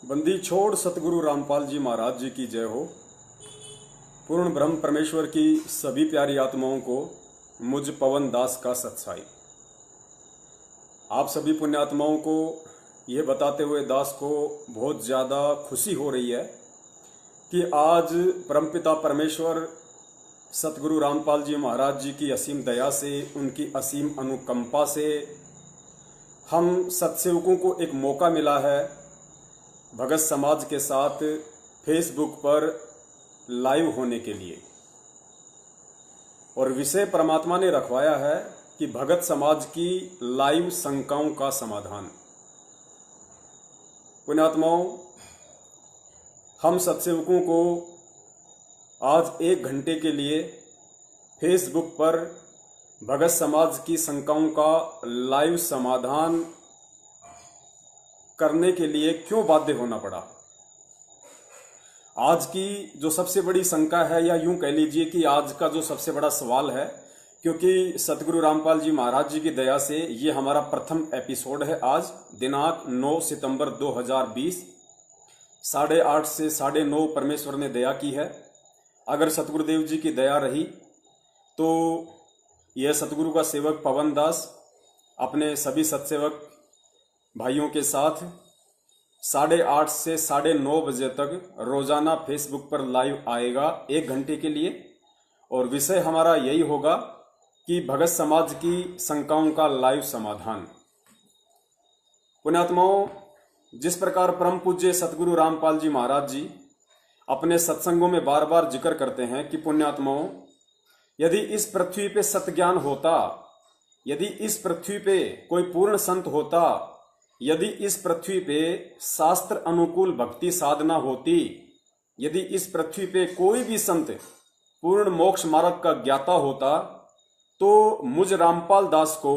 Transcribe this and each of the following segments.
बंदी छोड़ सतगुरु रामपाल जी महाराज जी की जय हो। पूर्ण ब्रह्म परमेश्वर की सभी प्यारी आत्माओं को मुझ पवन दास का सत्साई। आप सभी पुण्यात्माओं को यह बताते हुए दास को बहुत ज़्यादा खुशी हो रही है कि आज परमपिता परमेश्वर सतगुरु रामपाल जी महाराज जी की असीम दया से, उनकी असीम अनुकंपा से हम सत्सेवकों को एक मौका मिला है भगत समाज के साथ फेसबुक पर लाइव होने के लिए। और विषय परमात्मा ने रखवाया है कि भगत समाज की लाइव शंकाओं का समाधान। पुण्यात्माओं, हम सत्सेवकों को आज 1 घंटे के लिए फेसबुक पर भगत समाज की शंकाओं का लाइव समाधान करने के लिए क्यों बाध्य होना पड़ा। आज की जो सबसे बड़ी शंका है, या यूं कह लीजिए कि आज का जो सबसे बड़ा सवाल है, क्योंकि सतगुरु रामपाल जी महाराज जी की दया से ये हमारा प्रथम एपिसोड है। आज दिनांक 9 सितंबर 2020 8:30 से 9:30 परमेश्वर ने दया की है। अगर सतगुरुदेव जी की दया रही तो यह सतगुरु का सेवक पवन दास अपने सभी सत्सेवक भाइयों के साथ 8:30 से 9:30 बजे तक रोजाना फेसबुक पर लाइव आएगा 1 घंटे के लिए। और विषय हमारा यही होगा कि भगत समाज की शंकाओं का लाइव समाधान। पुण्यात्माओं, जिस प्रकार परम पूज्य सतगुरु रामपाल जी महाराज जी अपने सत्संगों में बार बार जिक्र करते हैं कि पुण्यात्माओं, यदि इस पृथ्वी पे सत्ज्ञान होता, यदि इस पृथ्वी पे कोई पूर्ण संत होता, यदि इस पृथ्वी पे शास्त्र अनुकूल भक्ति साधना होती, यदि इस पृथ्वी पे कोई भी संत पूर्ण मोक्ष मार्ग का ज्ञाता होता, तो मुझ रामपाल दास को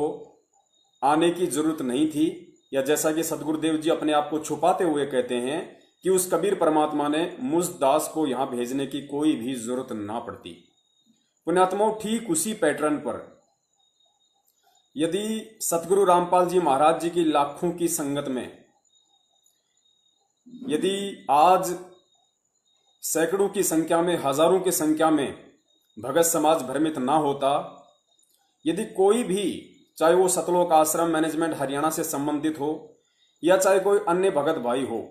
आने की जरूरत नहीं थी। या जैसा कि सतगुरुदेव जी अपने आप को छुपाते हुए कहते हैं कि उस कबीर परमात्मा ने मुझ दास को यहां भेजने की कोई भी जरूरत ना पड़ती। पुण्यात्माओं, ठीक उसी पैटर्न पर यदि सतगुरु रामपाल जी महाराज जी की लाखों की संगत में यदि आज सैकड़ों की संख्या में, हजारों की संख्या में भगत समाज भ्रमित ना होता, यदि कोई भी, चाहे वो सतलोक आश्रम मैनेजमेंट हरियाणा से संबंधित हो या चाहे कोई अन्य भगत भाई हो,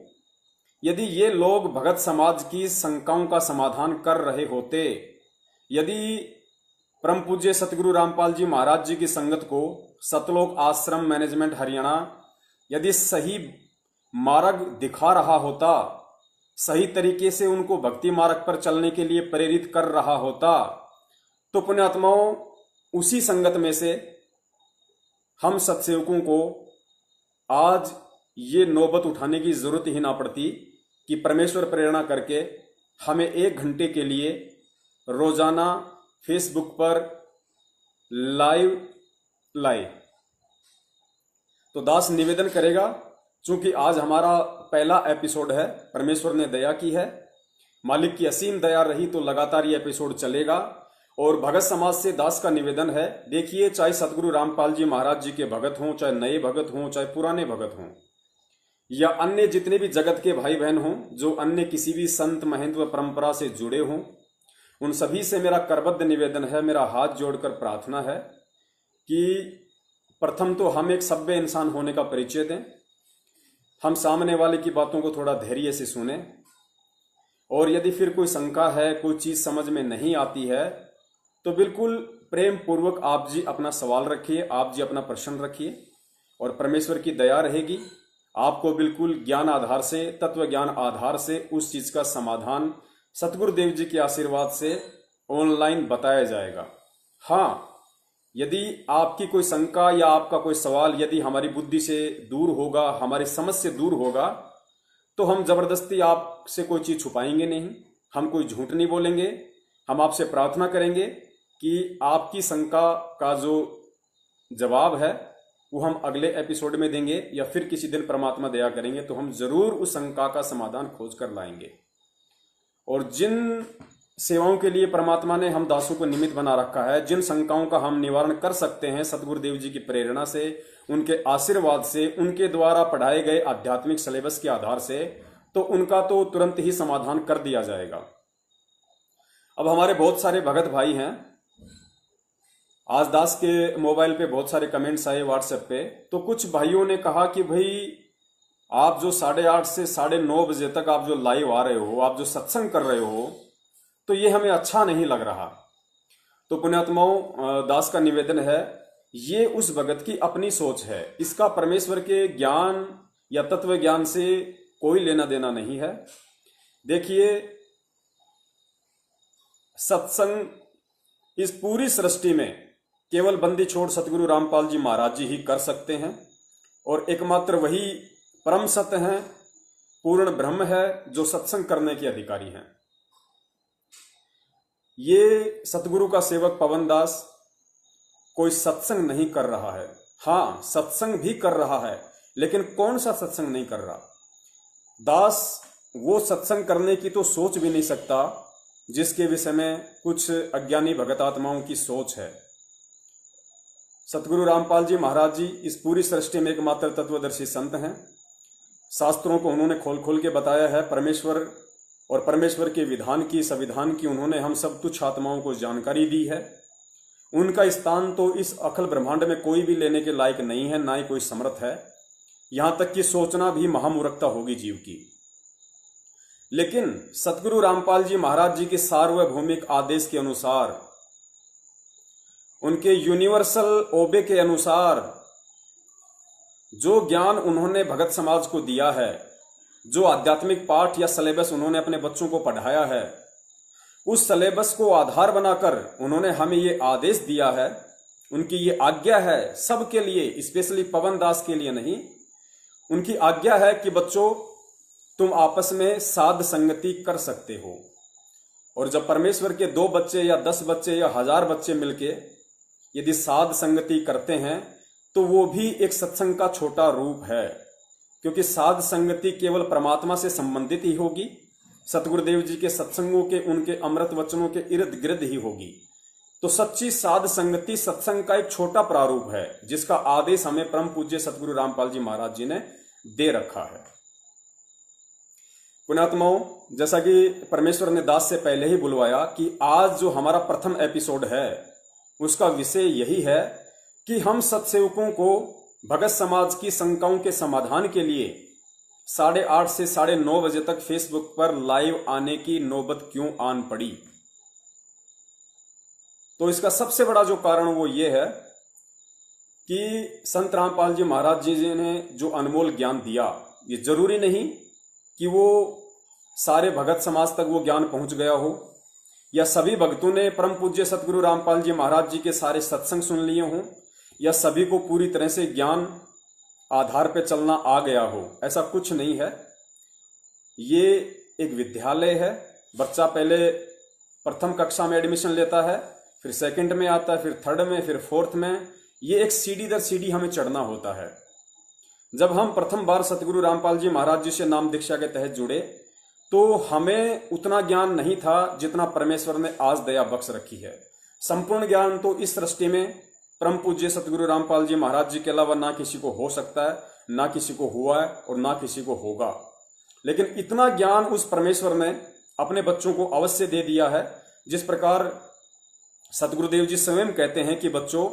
यदि ये लोग भगत समाज की शंकाओं का समाधान कर रहे होते, यदि परम पूज्य सतगुरु रामपाल जी महाराज जी की संगत को सतलोक आश्रम मैनेजमेंट हरियाणा यदि सही मार्ग दिखा रहा होता, सही तरीके से उनको भक्ति मार्ग पर चलने के लिए प्रेरित कर रहा होता, तो पुण्यात्माओं, उसी संगत में से हम सत्सेवकों को आज ये नौबत उठाने की जरूरत ही ना पड़ती कि परमेश्वर प्रेरणा करके हमें 1 घंटे के लिए रोजाना फेसबुक पर लाइव लाए। तो दास निवेदन करेगा, चूंकि आज हमारा पहला एपिसोड है, परमेश्वर ने दया की है, मालिक की असीम दया रही तो लगातार ये एपिसोड चलेगा। और भगत समाज से दास का निवेदन है, देखिए, चाहे सतगुरु रामपाल जी महाराज जी के भगत हों, चाहे नए भगत हों, चाहे पुराने भगत हों, या अन्य जितने भी जगत के भाई बहन हों जो अन्य किसी भी संत महंत व परंपरा से जुड़े हों, उन सभी से मेरा करबद्ध निवेदन है, मेरा हाथ जोड़कर प्रार्थना है कि प्रथम तो हम एक सभ्य इंसान होने का परिचय दें, हम सामने वाले की बातों को थोड़ा धैर्य से सुने, और यदि फिर कोई शंका है, कोई चीज समझ में नहीं आती है, तो बिल्कुल प्रेम पूर्वक आप जी अपना सवाल रखिए, आप जी अपना प्रश्न रखिए, और परमेश्वर की दया रहेगी, आपको बिल्कुल ज्ञान आधार से, तत्व ज्ञान आधार से उस चीज का समाधान सतगुरुदेव जी के आशीर्वाद से ऑनलाइन बताया जाएगा। हाँ, यदि आपकी कोई शंका या आपका कोई सवाल यदि हमारी बुद्धि से दूर होगा, हमारी समझ से दूर होगा, तो हम जबरदस्ती आपसे कोई चीज छुपाएंगे नहीं, हम कोई झूठ नहीं बोलेंगे। हम आपसे प्रार्थना करेंगे कि आपकी शंका का जो जवाब है वो हम अगले एपिसोड में देंगे, या फिर किसी दिन परमात्मा दया करेंगे तो हम जरूर उस शंका का समाधान खोज कर लाएंगे। और जिन सेवाओं के लिए परमात्मा ने हम दासों को निमित्त बना रखा है, जिन शंकाओं का हम निवारण कर सकते हैं सतगुरुदेव जी की प्रेरणा से, उनके आशीर्वाद से, उनके द्वारा पढ़ाए गए आध्यात्मिक सिलेबस के आधार से, तो उनका तो तुरंत ही समाधान कर दिया जाएगा। अब हमारे बहुत सारे भगत भाई हैं, आज दास के मोबाइल पे बहुत सारे कमेंट्स आए व्हाट्सएप पे, तो कुछ भाइयों ने कहा कि भाई आप जो 8:30 से 9:30 बजे तक आप जो लाइव आ रहे हो, आप जो सत्संग कर रहे हो, तो ये हमें अच्छा नहीं लग रहा। तो पुण्यात्माओं, दास का निवेदन है, ये उस भगत की अपनी सोच है, इसका परमेश्वर के ज्ञान या तत्व ज्ञान से कोई लेना देना नहीं है। देखिए, सत्संग इस पूरी सृष्टि में केवल बंदी छोड़ सतगुरु रामपाल जी महाराज जी ही कर सकते हैं, और एकमात्र वही परम सत्य हैं, पूर्ण ब्रह्म है, जो सत्संग करने के अधिकारी हैं। ये सतगुरु का सेवक पवन दास कोई सत्संग नहीं कर रहा है। हाँ, सत्संग भी कर रहा है, लेकिन कौन सा सत्संग नहीं कर रहा? दास वो सत्संग करने की तो सोच भी नहीं सकता जिसके विषय में कुछ अज्ञानी भगत आत्माओं की सोच है। सतगुरु रामपाल जी महाराज जी इस पूरी सृष्टि में एकमात्र तत्वदर्शी संत हैं। शास्त्रों को उन्होंने खोल खोल के बताया है, परमेश्वर और परमेश्वर के विधान की, संविधान की उन्होंने हम सब तुच्छ आत्माओं को जानकारी दी है। उनका स्थान तो इस अखिल ब्रह्मांड में कोई भी लेने के लायक नहीं है, ना ही कोई समर्थ है। यहां तक कि सोचना भी महामूर्खता होगी जीव की। लेकिन सतगुरु रामपाल जी महाराज जी के सार्वभौमिक आदेश के अनुसार, उनके यूनिवर्सल ओबे के अनुसार, जो ज्ञान उन्होंने भगत समाज को दिया है, जो आध्यात्मिक पाठ या सिलेबस उन्होंने अपने बच्चों को पढ़ाया है, उस सिलेबस को आधार बनाकर उन्होंने हमें ये आदेश दिया है, उनकी ये आज्ञा है सबके लिए, स्पेशली पवन दास के लिए नहीं। उनकी आज्ञा है कि बच्चों, तुम आपस में साध संगति कर सकते हो। और जब परमेश्वर के 2 बच्चे या 10 बच्चे या 1000 बच्चे मिलके यदि साध संगति करते हैं, तो वो भी एक सत्संग का छोटा रूप है, क्योंकि साध संगति केवल परमात्मा से संबंधित ही होगी, सतगुरुदेव जी के सत्संगों के, उनके अमृत वचनों के इर्द गिर्द ही होगी। तो सच्ची साध संगति सत्संग का एक छोटा प्रारूप है, जिसका आदेश हमें परम पूज्य सतगुरु रामपाल जी महाराज जी ने दे रखा है। पुण्यात्माओं, जैसा कि परमेश्वर ने दास से पहले ही बुलवाया कि आज जो हमारा प्रथम एपिसोड है, उसका विषय यही है कि हम सत्सेवकों को भगत समाज की शंकाओं के समाधान के लिए 8:30 से 9:30 बजे तक फेसबुक पर लाइव आने की नौबत क्यों आन पड़ी। तो इसका सबसे बड़ा जो कारण वो ये है कि संत रामपाल जी महाराज जी ने जो अनमोल ज्ञान दिया, ये जरूरी नहीं कि वो सारे भगत समाज तक वो ज्ञान पहुंच गया हो, या सभी भक्तों ने परम पूज्य सतगुरु रामपाल जी महाराज जी के सारे सत्संग सुन लिए हों, या सभी को पूरी तरह से ज्ञान आधार पे चलना आ गया हो। ऐसा कुछ नहीं है। ये एक विद्यालय है। बच्चा पहले प्रथम कक्षा में एडमिशन लेता है, फिर सेकंड में आता है, फिर थर्ड में, फिर फोर्थ में। ये एक सीढ़ी दर सीढ़ी हमें चढ़ना होता है। जब हम प्रथम बार सतगुरु रामपाल जी महाराज जी से नाम दीक्षा के तहत जुड़े, तो हमें उतना ज्ञान नहीं था जितना परमेश्वर ने आज दया बख्श रखी है। संपूर्ण ज्ञान तो इस सृष्टि में परम पूज्य सतगुरु रामपाल जी महाराज जी के अलावा ना किसी को हो सकता है, ना किसी को हुआ है और ना किसी को होगा। लेकिन इतना ज्ञान उस परमेश्वर ने अपने बच्चों को अवश्य दे दिया है, जिस प्रकार सतगुरुदेव जी स्वयं कहते हैं कि बच्चों,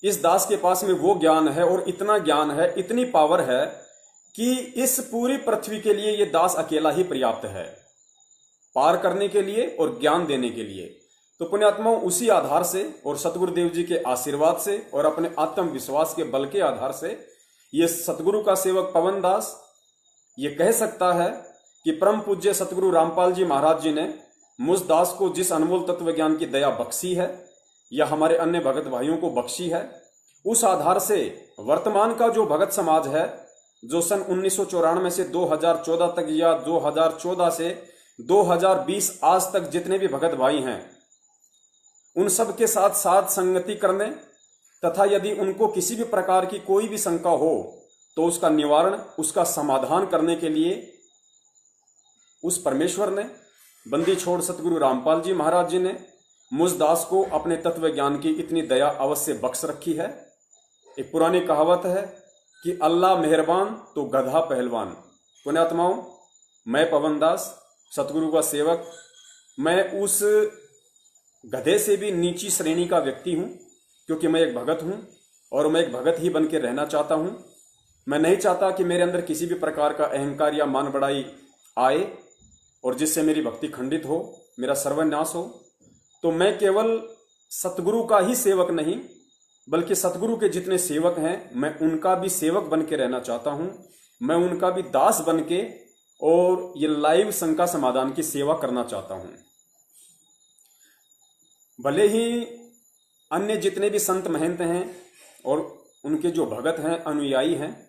इस दास के पास में वो ज्ञान है और इतना ज्ञान है, इतनी पावर है कि इस पूरी पृथ्वी के लिए ये दास अकेला ही पर्याप्त है, पार करने के लिए और ज्ञान देने के लिए। तो पुण्यात्माओं, उसी आधार से और सतगुरुदेव जी के आशीर्वाद से और अपने आत्मविश्वास के बल के आधार से ये सतगुरु का सेवक पवन दास ये कह सकता है कि परम पूज्य सतगुरु रामपाल जी महाराज जी ने मुझ दास को जिस अनमोल तत्व ज्ञान की दया बख्शी है, या हमारे अन्य भगत भाइयों को बख्शी है, उस आधार से वर्तमान का जो भगत समाज है, जो सन 1994 से 2014 तक या 2014 से 2020 आज तक जितने भी भगत भाई हैं, उन सब के साथ साथ संगति करने तथा यदि उनको किसी भी प्रकार की कोई भी शंका हो तो उसका निवारण, उसका समाधान करने के लिए उस परमेश्वर ने, बंदी छोड़ सतगुरु रामपाल जी महाराज जी ने मुझ दास को अपने तत्व ज्ञान की इतनी दया अवश्य बख्श रखी है। एक पुरानी कहावत है कि अल्लाह मेहरबान तो गधा पहलवान। पुण्यात्माओं, मैं पवन दास, सतगुरु का सेवक, मैं उस गधे से भी नीची श्रेणी का व्यक्ति हूं, क्योंकि मैं एक भगत हूं और मैं एक भगत ही बन के रहना चाहता हूं। मैं नहीं चाहता कि मेरे अंदर किसी भी प्रकार का अहंकार या मान बढ़ाई आए और जिससे मेरी भक्ति खंडित हो, मेरा सर्वनाश हो। तो मैं केवल सतगुरु का ही सेवक नहीं, बल्कि सतगुरु के जितने सेवक हैं मैं उनका भी सेवक बन के रहना चाहता हूं। मैं उनका भी दास बन के और ये लाइव शंका समाधान की सेवा करना चाहता हूं। भले ही अन्य जितने भी संत महंत हैं और उनके जो भगत हैं, अनुयायी हैं,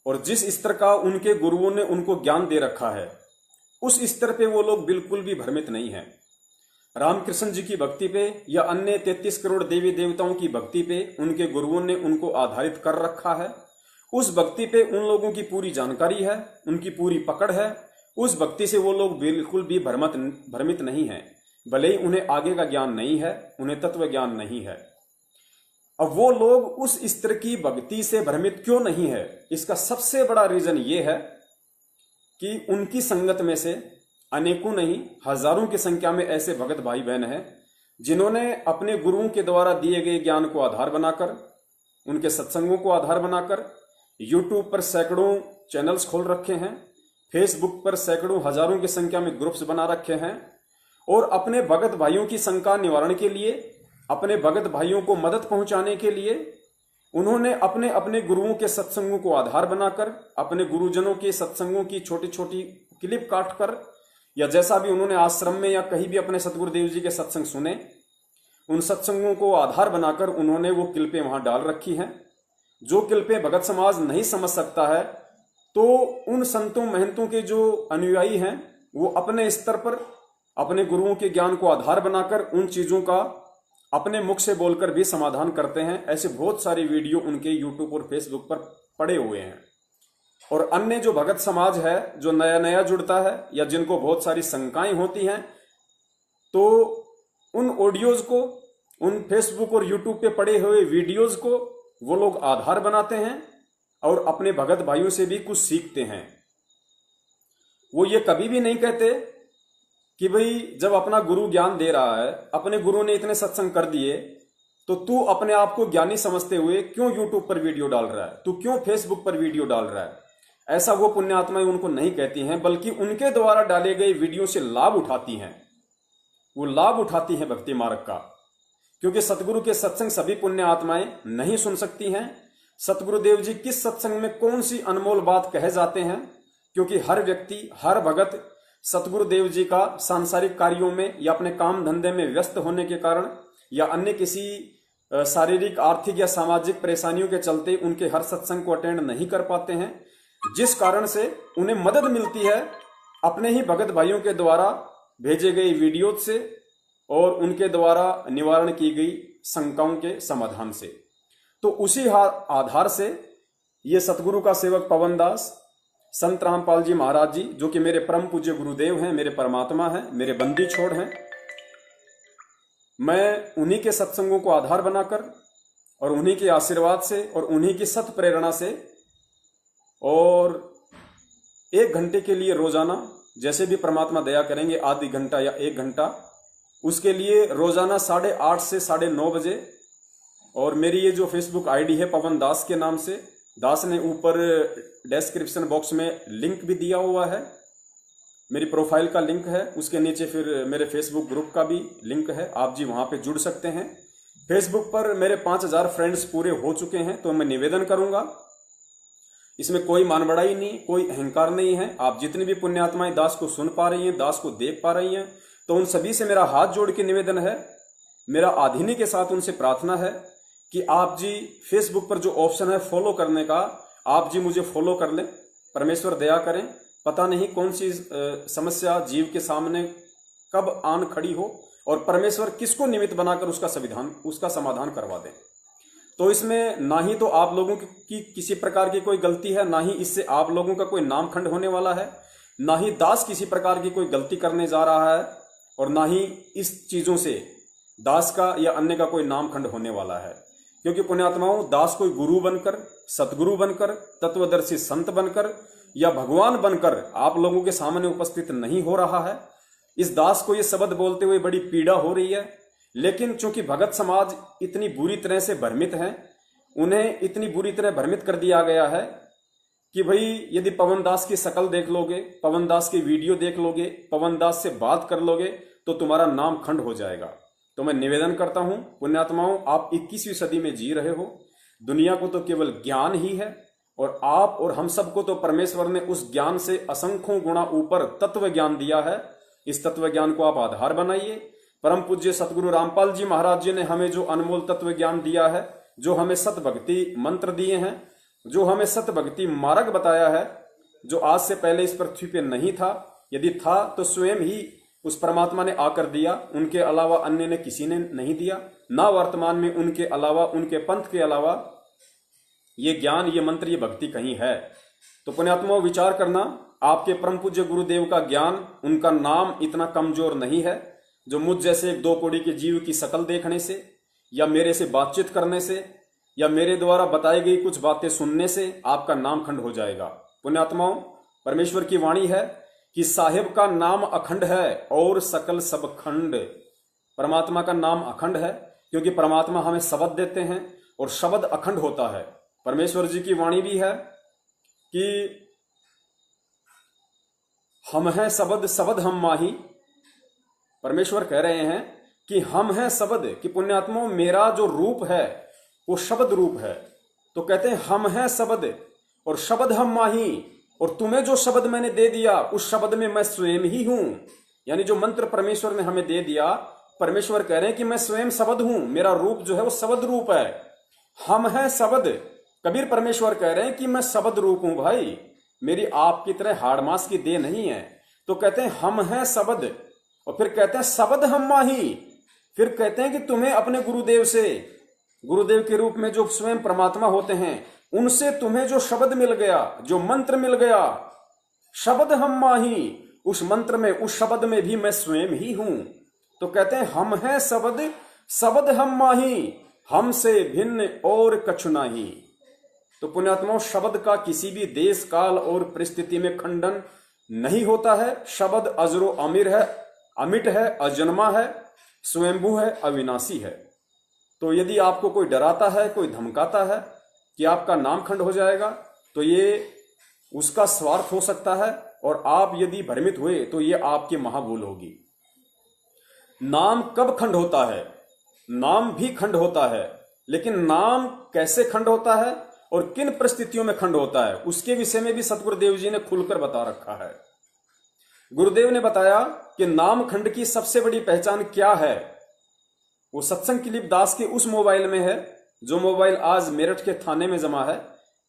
और जिस स्तर का उनके गुरुओं ने उनको ज्ञान दे रखा है, उस स्तर पे वो लोग बिल्कुल भी भ्रमित नहीं हैं। रामकृष्ण जी की भक्ति पे या अन्य 33 करोड़ देवी देवताओं की भक्ति पे उनके गुरुओं ने उनको आधारित कर रखा है। उस भक्ति पे उन लोगों की पूरी जानकारी है, उनकी पूरी पकड़ है। उस भक्ति से वो लोग बिल्कुल भी भ्रमित नहीं है। भले ही उन्हें आगे का ज्ञान नहीं है, उन्हें तत्व ज्ञान नहीं है। अब वो लोग उस स्तर की भक्ति से भ्रमित क्यों नहीं है, इसका सबसे बड़ा रीजन ये है कि उनकी संगत में से अनेकों नहीं, हजारों की संख्या में ऐसे भगत भाई बहन हैं जिन्होंने अपने गुरुओं के द्वारा दिए गए ज्ञान को आधार बनाकर, उनके सत्संगों को आधार बनाकर यूट्यूब पर सैकड़ों चैनल्स खोल रखे हैं, फेसबुक पर सैकड़ों हजारों की संख्या में ग्रुप्स बना रखे हैं, और अपने भगत भाइयों की शंका निवारण के लिए, अपने भगत भाइयों को मदद पहुंचाने के लिए उन्होंने अपने अपने गुरुओं के सत्संगों को आधार बनाकर, अपने गुरुजनों के सत्संगों की छोटी छोटी क्लिप काटकर, या जैसा भी उन्होंने आश्रम में या कहीं भी अपने सतगुरुदेव जी के सत्संग सुने, उन सत्संगों को आधार बनाकर उन्होंने वो क्लिपें वहां डाल रखी हैं। जो क्लिपें भगत समाज नहीं समझ सकता है, तो उन संतों महंतों के जो अनुयायी हैं वो अपने स्तर पर अपने गुरुओं के ज्ञान को आधार बनाकर उन चीजों का अपने मुख से बोलकर भी समाधान करते हैं। ऐसे बहुत सारी वीडियो उनके यूट्यूब और फेसबुक पर पड़े हुए हैं। और अन्य जो भगत समाज है, जो नया नया जुड़ता है या जिनको बहुत सारी शंकाएं होती हैं, तो उन ऑडियोज को, उन फेसबुक और यूट्यूब पे पड़े हुए वीडियोज को वो लोग आधार बनाते हैं और अपने भगत भाइयों से भी कुछ सीखते हैं। वो ये कभी भी नहीं कहते कि भाई जब अपना गुरु ज्ञान दे रहा है, अपने गुरु ने इतने सत्संग कर दिए, तो तू अपने आप को ज्ञानी समझते हुए क्यों यूट्यूब पर वीडियो डाल रहा है, तू क्यों फेसबुक पर वीडियो डाल रहा है। ऐसा वो पुण्यात्माएं उनको नहीं कहती हैं, बल्कि उनके द्वारा डाले गए वीडियो से लाभ उठाती हैं। वो लाभ उठाती हैं भक्ति मार्ग का, क्योंकि सतगुरु के सत्संग सभी पुण्य आत्माएं नहीं सुन सकती हैं। सतगुरुदेव जी किस सत्संग में कौन सी अनमोल बात कहे जाते हैं, क्योंकि हर व्यक्ति, हर भगत सतगुरुदेव जी का सांसारिक कार्यों में या अपने काम धंधे में व्यस्त होने के कारण या अन्य किसी शारीरिक, आर्थिक या सामाजिक परेशानियों के चलते उनके हर सत्संग को अटेंड नहीं कर पाते हैं, जिस कारण से उन्हें मदद मिलती है अपने ही भगत भाइयों के द्वारा भेजे गए वीडियो से और उनके द्वारा निवारण की गई शंकाओं के समाधान से। तो उसी आधार से ये सतगुरु का सेवक पवन दास, संत रामपाल जी महाराज जी, जो कि मेरे परम पूज्य गुरुदेव हैं, मेरे परमात्मा हैं, मेरे बंदी छोड़ हैं, मैं उन्हीं के सत्संगों को आधार बनाकर और उन्हीं के आशीर्वाद से और उन्हीं की सत प्रेरणा से और 1 घंटे के लिए रोजाना, जैसे भी परमात्मा दया करेंगे, आधी घंटा या 1 घंटा, उसके लिए रोजाना 8:30 से 9:30 बजे। और मेरी ये जो फेसबुक आईडी है पवन दास के नाम से, दास ने ऊपर डिस्क्रिप्शन बॉक्स में लिंक भी दिया हुआ है, मेरी प्रोफाइल का लिंक है, उसके नीचे फिर मेरे फेसबुक ग्रुप का भी लिंक है, आप जी वहां पे जुड़ सकते हैं। फेसबुक पर मेरे 5000 फ्रेंड्स पूरे हो चुके हैं। तो मैं निवेदन करूंगा, इसमें कोई मानबड़ाई नहीं, कोई अहंकार नहीं है। आप जितनी भी पुण्यात्माएं दास को सुन पा रही हैं, दास को देख पा रही हैं, तो उन सभी से मेरा हाथ जोड़ के निवेदन है, मेरा आधीनी के साथ उनसे प्रार्थना है कि आप जी फेसबुक पर जो ऑप्शन है फॉलो करने का, आप जी मुझे फॉलो कर लें। परमेश्वर दया करें, पता नहीं कौन सी समस्या जीव के सामने कब आन खड़ी हो और परमेश्वर किसको निमित्त बनाकर उसका समाधान करवा दें। तो इसमें ना ही तो आप लोगों की किसी प्रकार की कोई गलती है, ना ही इससे आप लोगों का कोई नाम खंड होने वाला है, ना ही दास किसी प्रकार की कोई गलती करने जा रहा है, और ना ही इस चीजों से दास का या अन्य का कोई नाम खंड होने वाला है। क्योंकि पुण्यात्माओं, दास कोई गुरु बनकर, सतगुरु बनकर, तत्वदर्शी संत बनकर या भगवान बनकर आप लोगों के सामने उपस्थित नहीं हो रहा है। इस दास को ये शब्द बोलते हुए बड़ी पीड़ा हो रही है, लेकिन चूंकि भगत समाज इतनी बुरी तरह से भ्रमित है, उन्हें इतनी बुरी तरह भ्रमित कर दिया गया है कि भाई यदि पवन दास की शक्ल देख लोगे, पवन दास की वीडियो देख लोगे, पवन दास से बात कर लोगे तो तुम्हारा नाम खंड हो जाएगा। तो मैं निवेदन करता हूं पुण्यात्माओं, आप 21वीं सदी में जी रहे हो, दुनिया को तो केवल ज्ञान ही है और आप और हम सबको तो परमेश्वर ने उस ज्ञान से असंख्यों गुणा ऊपर तत्व ज्ञान दिया है। इस तत्व ज्ञान को आप आधार बनाइए। परम पूज्य सतगुरु रामपाल जी महाराज जी ने हमें जो अनमोल तत्व ज्ञान दिया है, जो हमें सत भक्ति मंत्र दिए हैं, जो हमें सत भक्ति मार्ग बताया है, जो आज से पहले इस पृथ्वी पे नहीं था, यदि था तो स्वयं ही उस परमात्मा ने आकर दिया, उनके अलावा अन्य ने किसी ने नहीं दिया, ना वर्तमान में उनके अलावा, उनके पंथ के अलावा ये ज्ञान, ये मंत्र, ये भक्ति कहीं है। तो पुण्यात्माओं विचार करना, आपके परम पूज्य गुरुदेव का ज्ञान, उनका नाम इतना कमजोर नहीं है जो मुझ जैसे एक 2 कौड़ी के जीव की शक्ल देखने से या मेरे से बातचीत करने से या मेरे द्वारा बताई गई कुछ बातें सुनने से आपका नाम खंड हो जाएगा। पुण्यात्माओं, परमेश्वर की वाणी है कि साहिब का नाम अखंड है और सकल सब खंड। परमात्मा का नाम अखंड है क्योंकि परमात्मा हमें शब्द देते हैं और शब्द अखंड होता है। परमेश्वर जी की वाणी भी है कि हम हैं शब्द, शब्द हम माही। परमेश्वर कह रहे हैं कि हम हैं शब्द, कि पुण्यात्माओं मेरा जो रूप है वो शब्द रूप है। तो कहते हैं हम हैं शब्द और शब्द हम माही, और तुम्हें जो शब्द मैंने दे दिया उस शब्द में मैं स्वयं ही हूं। यानी जो मंत्र परमेश्वर ने हमें दे दिया, परमेश्वर कह रहे हैं कि मैं स्वयं शब्द हूं, मेरा रूप जो है वो शब्द रूप है। हम हैं शब्द। कबीर परमेश्वर कह रहे हैं कि मैं शब्द रूप हूं भाई, मेरी आपकी तरह हाड़ मांस की देह नहीं है। तो कहते हैं हम हैं शब्द, और फिर कहते हैं शब्द हम माही। फिर कहते हैं कि तुम्हें अपने गुरुदेव से, गुरुदेव के रूप में जो स्वयं परमात्मा होते हैं, उनसे तुम्हें जो शब्द मिल गया, जो मंत्र मिल गया, शब्द हम माही, उस मंत्र में, उस शब्द में भी मैं स्वयं ही हूं। तो कहते हैं हम हैं शब्द, शब्द हम माही, हमसे भिन्न और कछु नाही। तो पुण्यात्माओं, शब्द का किसी भी देश काल और परिस्थिति में खंडन नहीं होता है। शब्द अजरो अमीर है, अमिट है, अजन्मा है, स्वयंभू है, अविनाशी है। तो यदि आपको कोई डराता है, कोई धमकाता है कि आपका नाम खंड हो जाएगा, तो ये उसका स्वार्थ हो सकता है, और आप यदि भ्रमित हुए तो ये आपकी महाभूल होगी। नाम कब खंड होता है? नाम भी खंड होता है, लेकिन नाम कैसे खंड होता है और किन परिस्थितियों में खंड होता है, उसके विषय में भी सतगुरुदेव जी ने खुलकर बता रखा है। गुरुदेव ने बताया कि नाम खंड की सबसे बड़ी पहचान क्या है। वो सत्संग क्लिप दास के उस मोबाइल में है जो मोबाइल आज मेरठ के थाने में जमा है,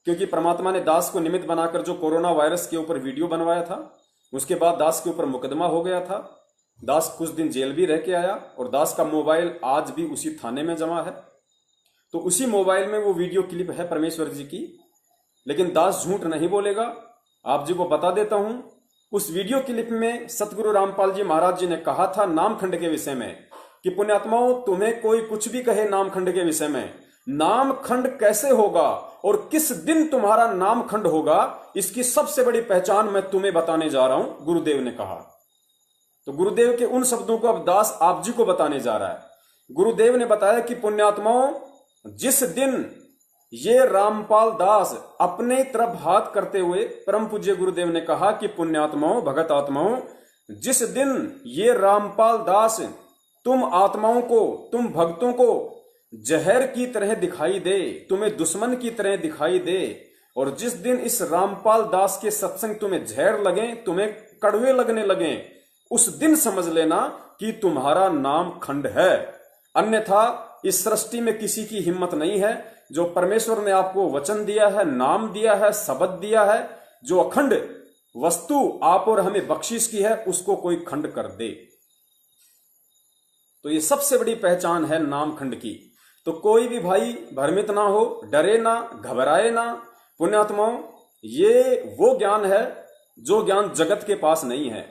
क्योंकि परमात्मा ने दास को निमित्त बनाकर जो कोरोना वायरस के ऊपर वीडियो बनवाया था, उसके बाद दास के ऊपर मुकदमा हो गया था। दास कुछ दिन जेल भी रह के आया, और दास का मोबाइल आज भी उसी थाने में जमा है। तो उसी मोबाइल में वो वीडियो क्लिप है परमेश्वर जी की। लेकिन दास झूठ नहीं बोलेगा, आप जी को बता देता हूं। उस वीडियो क्लिप में सतगुरु रामपाल जी महाराज जी ने कहा था नामखंड के विषय में कि पुण्यात्माओं, तुम्हें कोई कुछ भी कहे नामखंड के विषय में, नामखंड कैसे होगा और किस दिन तुम्हारा नामखंड होगा, इसकी सबसे बड़ी पहचान मैं तुम्हें बताने जा रहा हूं, गुरुदेव ने कहा। तो गुरुदेव के उन शब्दों को अब दास आप जी को बताने जा रहा है। गुरुदेव ने बताया कि पुण्यात्माओं, जिस दिन ये रामपाल दास अपने तरफ हाथ करते हुए, परम पूज्य गुरुदेव ने कहा कि पुण्यात्माओं, भगत आत्माओं, जिस दिन ये रामपाल दास तुम आत्माओं को, तुम भक्तों को जहर की तरह दिखाई दे, तुम्हें दुश्मन की तरह दिखाई दे, और जिस दिन इस रामपाल दास के सत्संग तुम्हें जहर लगे, तुम्हें कड़वे लगने लगे, उस दिन समझ लेना कि तुम्हारा नाम खंड है। अन्यथा इस सृष्टि में किसी की हिम्मत नहीं है, जो परमेश्वर ने आपको वचन दिया है, नाम दिया है, शब्द दिया है, जो अखंड वस्तु आप और हमें बख्शिश की है, उसको कोई खंड कर दे। तो ये सबसे बड़ी पहचान है नाम खंड की। तो कोई भी भाई भ्रमित ना हो, डरे ना, घबराए ना। पुण्यात्माओं, ये वो ज्ञान है जो ज्ञान जगत के पास नहीं है।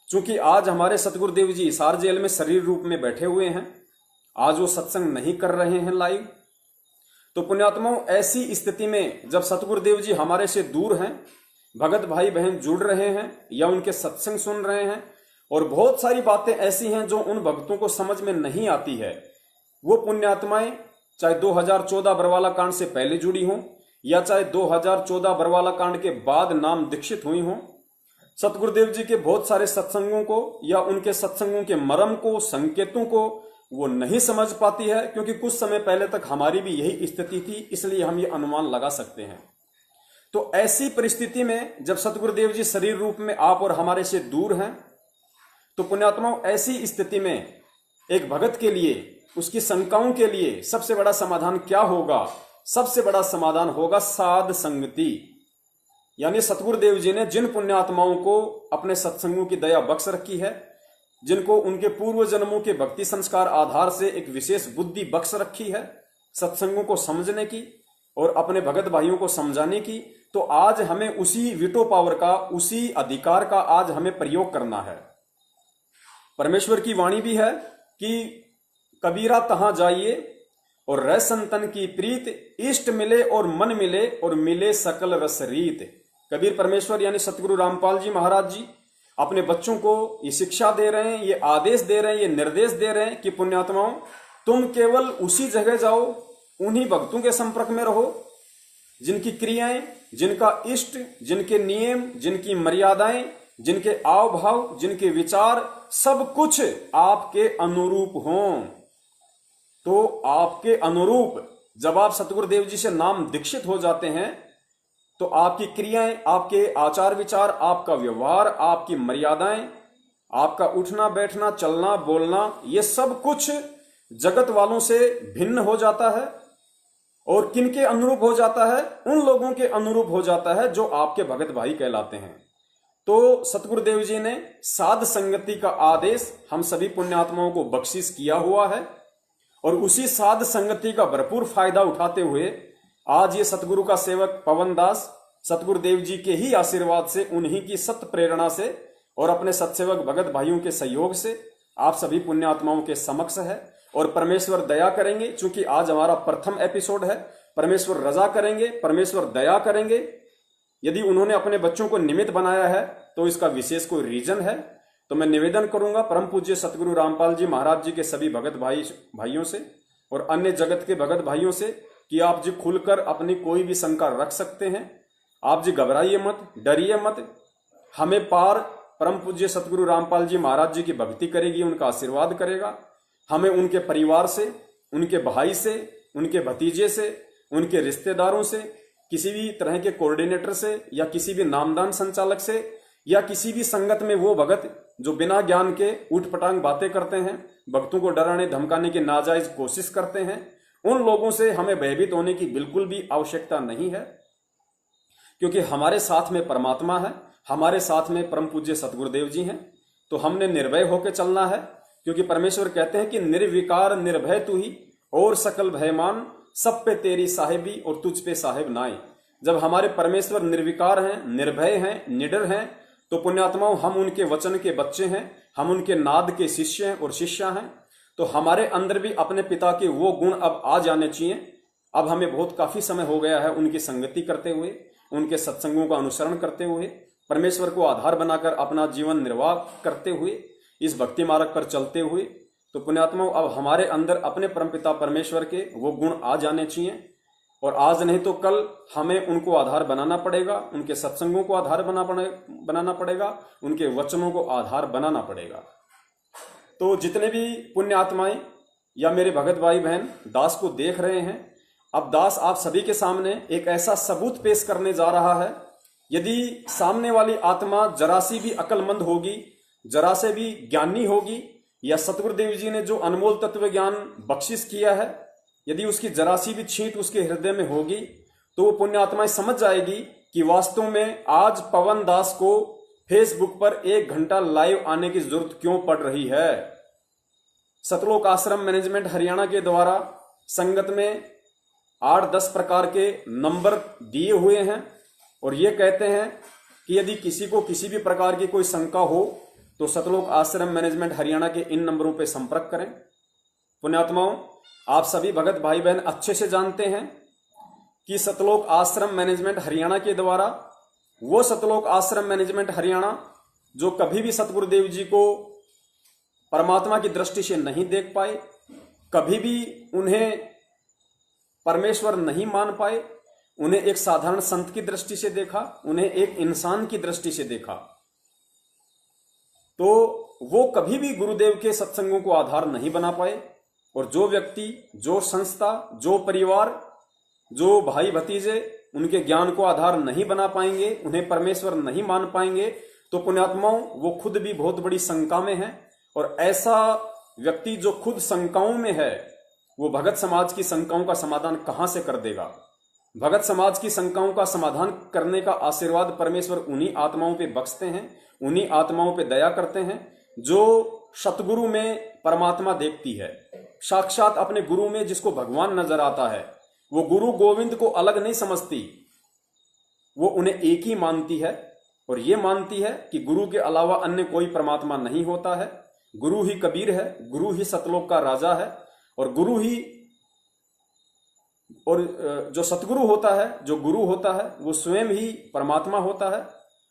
चूंकि आज हमारे सतगुरुदेव जी हिसार जेल में शरीर रूप में बैठे हुए हैं, आज वो सत्संग नहीं कर रहे हैं लाइव। तो पुण्यात्माओं, ऐसी स्थिति में जब सतगुरुदेव जी हमारे से दूर हैं, भगत भाई बहन जुड़ रहे हैं या उनके सत्संग सुन रहे हैं, और बहुत सारी बातें ऐसी हैं जो उन भक्तों को समझ में नहीं आती है। वो पुण्यात्माएं चाहे 2014 बरवाला कांड से पहले जुड़ी हों या चाहे 2014 बरवाला कांड के बाद नाम दीक्षित हुई हों, सतगुरुदेव जी के बहुत सारे सत्संगों को या उनके सत्संगों के मर्म को, संकेतों को वो नहीं समझ पाती है, क्योंकि कुछ समय पहले तक हमारी भी यही स्थिति थी, इसलिए हम ये अनुमान लगा सकते हैं। तो ऐसी परिस्थिति में जब सतगुरुदेव जी शरीर रूप में आप और हमारे से दूर हैं, तो पुण्यात्माओं ऐसी स्थिति में एक भगत के लिए, उसकी शंकाओं के लिए सबसे बड़ा समाधान क्या होगा? सबसे बड़ा समाधान होगा साध संगति। यानी सतगुरुदेव जी ने जिन पुण्यात्माओं को अपने सत्संगों की दया बख्श रखी है, जिनको उनके पूर्व जन्मों के भक्ति संस्कार आधार से एक विशेष बुद्धि बख्श रखी है सत्संगों को समझने की और अपने भगत भाइयों को समझाने की, तो आज हमें उसी विटो पावर का, उसी अधिकार का आज हमें प्रयोग करना है। परमेश्वर की वाणी भी है कि कबीरा तहां जाइए और रह संतन की प्रीत, इष्ट मिले और मन मिले और मिले सकल रस रीत। कबीर परमेश्वर यानी सतगुरु रामपाल जी महाराज जी अपने बच्चों को ये शिक्षा दे रहे हैं, ये आदेश दे रहे हैं, ये निर्देश दे रहे हैं कि पुण्यात्माओं, तुम केवल उसी जगह जाओ, उन्हीं भक्तों के संपर्क में रहो जिनकी क्रियाएं, जिनका इष्ट, जिनके नियम, जिनकी मर्यादाएं, जिनके आव भाव, जिनके विचार, सब कुछ आपके अनुरूप हों। तो आपके अनुरूप जब आप सतगुरुदेव जी से नाम दीक्षित हो जाते हैं, तो आपकी क्रियाएं, आपके आचार विचार, आपका व्यवहार, आपकी मर्यादाएं, आपका उठना बैठना, चलना बोलना, ये सब कुछ जगत वालों से भिन्न हो जाता है। और किनके अनुरूप हो जाता है? उन लोगों के अनुरूप हो जाता है जो आपके भगत भाई कहलाते हैं। तो सतगुरुदेव जी ने साध संगति का आदेश हम सभी पुण्यात्माओं को बख्शिश किया हुआ है, और उसी साध संगति का भरपूर फायदा उठाते हुए आज ये सतगुरु का सेवक पवन दास सतगुरुदेव जी के ही आशीर्वाद से, उन्हीं की सत्य प्रेरणा से और अपने सत्सेवक भगत भाइयों के सहयोग से आप सभी पुण्यात्माओं के समक्ष है। और परमेश्वर दया करेंगे, चूंकि आज हमारा प्रथम एपिसोड है, परमेश्वर रजा करेंगे, परमेश्वर दया करेंगे। यदि उन्होंने अपने बच्चों को निमित्त बनाया है तो इसका विशेष कोई रीजन है। तो मैं निवेदन करूंगा परम पूज्य सतगुरु रामपाल जी महाराज जी के सभी भगत भाइयों से और अन्य जगत के भगत भाइयों से कि आप जी खुलकर अपनी कोई भी शंका रख सकते हैं। आप जी घबराइए मत, डरिए मत। हमें पार परम पूज्य सतगुरु रामपाल जी महाराज जी की भक्ति करेगी, उनका आशीर्वाद करेगा। हमें उनके परिवार से, उनके भाई से, उनके भतीजे से, उनके रिश्तेदारों से, किसी भी तरह के कोऑर्डिनेटर से या किसी भी नामदान संचालक से या किसी भी संगत में वो भगत जो बिना ज्ञान के उठपटांग बातें करते हैं, भक्तों को डराने धमकाने की नाजायज कोशिश करते हैं, उन लोगों से हमें भयभीत होने की बिल्कुल भी आवश्यकता नहीं है, क्योंकि हमारे साथ में परमात्मा है, हमारे साथ में परम पूज्य सतगुरुदेव जी हैं। तो हमने निर्भय होकर चलना है, क्योंकि परमेश्वर कहते हैं कि निर्विकार निर्भय तू ही और सकल भयमान, सब पे तेरी साहेबी और तुझ पे साहेब नाए। जब हमारे परमेश्वर निर्विकार हैं, निर्भय हैं, निडर हैं, तो पुण्यात्माओं हम उनके वचन के बच्चे हैं, हम उनके नाद के शिष्य हैं और शिष्या हैं। तो हमारे अंदर भी अपने पिता के वो गुण अब आ जाने चाहिए। अब हमें बहुत काफी समय हो गया है उनकी संगति करते हुए, उनके सत्संगों का अनुसरण करते हुए, परमेश्वर को आधार बनाकर अपना जीवन निर्वाह करते हुए, इस भक्ति मार्ग पर चलते हुए। तो पुण्यात्माओं अब हमारे अंदर अपने परमपिता परमेश्वर के वो गुण आ जाने चाहिए, और आज नहीं तो कल हमें उनको आधार बनाना पड़ेगा, उनके सत्संगों को आधार बनाना पड़ेगा, उनके वचनों को आधार बनाना पड़ेगा। तो जितने भी पुण्य आत्माएं या मेरे भगत भाई बहन दास को देख रहे हैं, अब दास आप सभी के सामने एक ऐसा सबूत पेश करने जा रहा है। यदि सामने वाली आत्मा जरा सी भी अक्लमंद होगी, जरा से भी ज्ञानी होगी, या सतगुरुदेव जी ने जो अनमोल तत्व ज्ञान बख्शिश किया है, यदि उसकी जरा सी भी छींट उसके हृदय में होगी, तो वो पुण्य आत्माएं समझ जाएगी कि वास्तव में आज पवन दास को फेसबुक पर 1 घंटा लाइव आने की जरूरत क्यों पड़ रही है। सतलोक आश्रम मैनेजमेंट हरियाणा के द्वारा संगत में 8-10 प्रकार के नंबर दिए हुए हैं, और ये कहते हैं कि यदि किसी को किसी भी प्रकार की कोई शंका हो तो सतलोक आश्रम मैनेजमेंट हरियाणा के इन नंबरों पर संपर्क करें। पुण्यात्माओं, आप सभी भगत भाई बहन अच्छे से जानते हैं कि सतलोक आश्रम मैनेजमेंट हरियाणा के द्वारा वो सतलोक आश्रम मैनेजमेंट हरियाणा जो कभी भी सतगुरुदेव जी को परमात्मा की दृष्टि से नहीं देख पाए, कभी भी उन्हें परमेश्वर नहीं मान पाए, उन्हें एक साधारण संत की दृष्टि से देखा, उन्हें एक इंसान की दृष्टि से देखा, तो वो कभी भी गुरुदेव के सत्संगों को आधार नहीं बना पाए। और जो व्यक्ति, जो संस्था, जो परिवार, जो भाई भतीजे उनके ज्ञान को आधार नहीं बना पाएंगे, उन्हें परमेश्वर नहीं मान पाएंगे, तो पुण्यात्माओं वो खुद भी बहुत बड़ी शंका में है। और ऐसा व्यक्ति जो खुद शंकाओं में है, वो भगत समाज की शंकाओं का समाधान कहां से कर देगा? भगत समाज की शंकाओं का समाधान करने का आशीर्वाद परमेश्वर उन्हीं आत्माओं पे बख्शते हैं, उन्हीं आत्माओं पे दया करते हैं जो सतगुरु में परमात्मा देखती है, साक्षात अपने गुरु में जिसको भगवान नजर आता है। वो गुरु गोविंद को अलग नहीं समझती, वो उन्हें एक ही मानती है और ये मानती है कि गुरु के अलावा अन्य कोई परमात्मा नहीं होता है। गुरु ही कबीर है, गुरु ही सतलोक का राजा है, और गुरु ही, और जो सतगुरु होता है, जो गुरु होता है, वो स्वयं ही परमात्मा होता है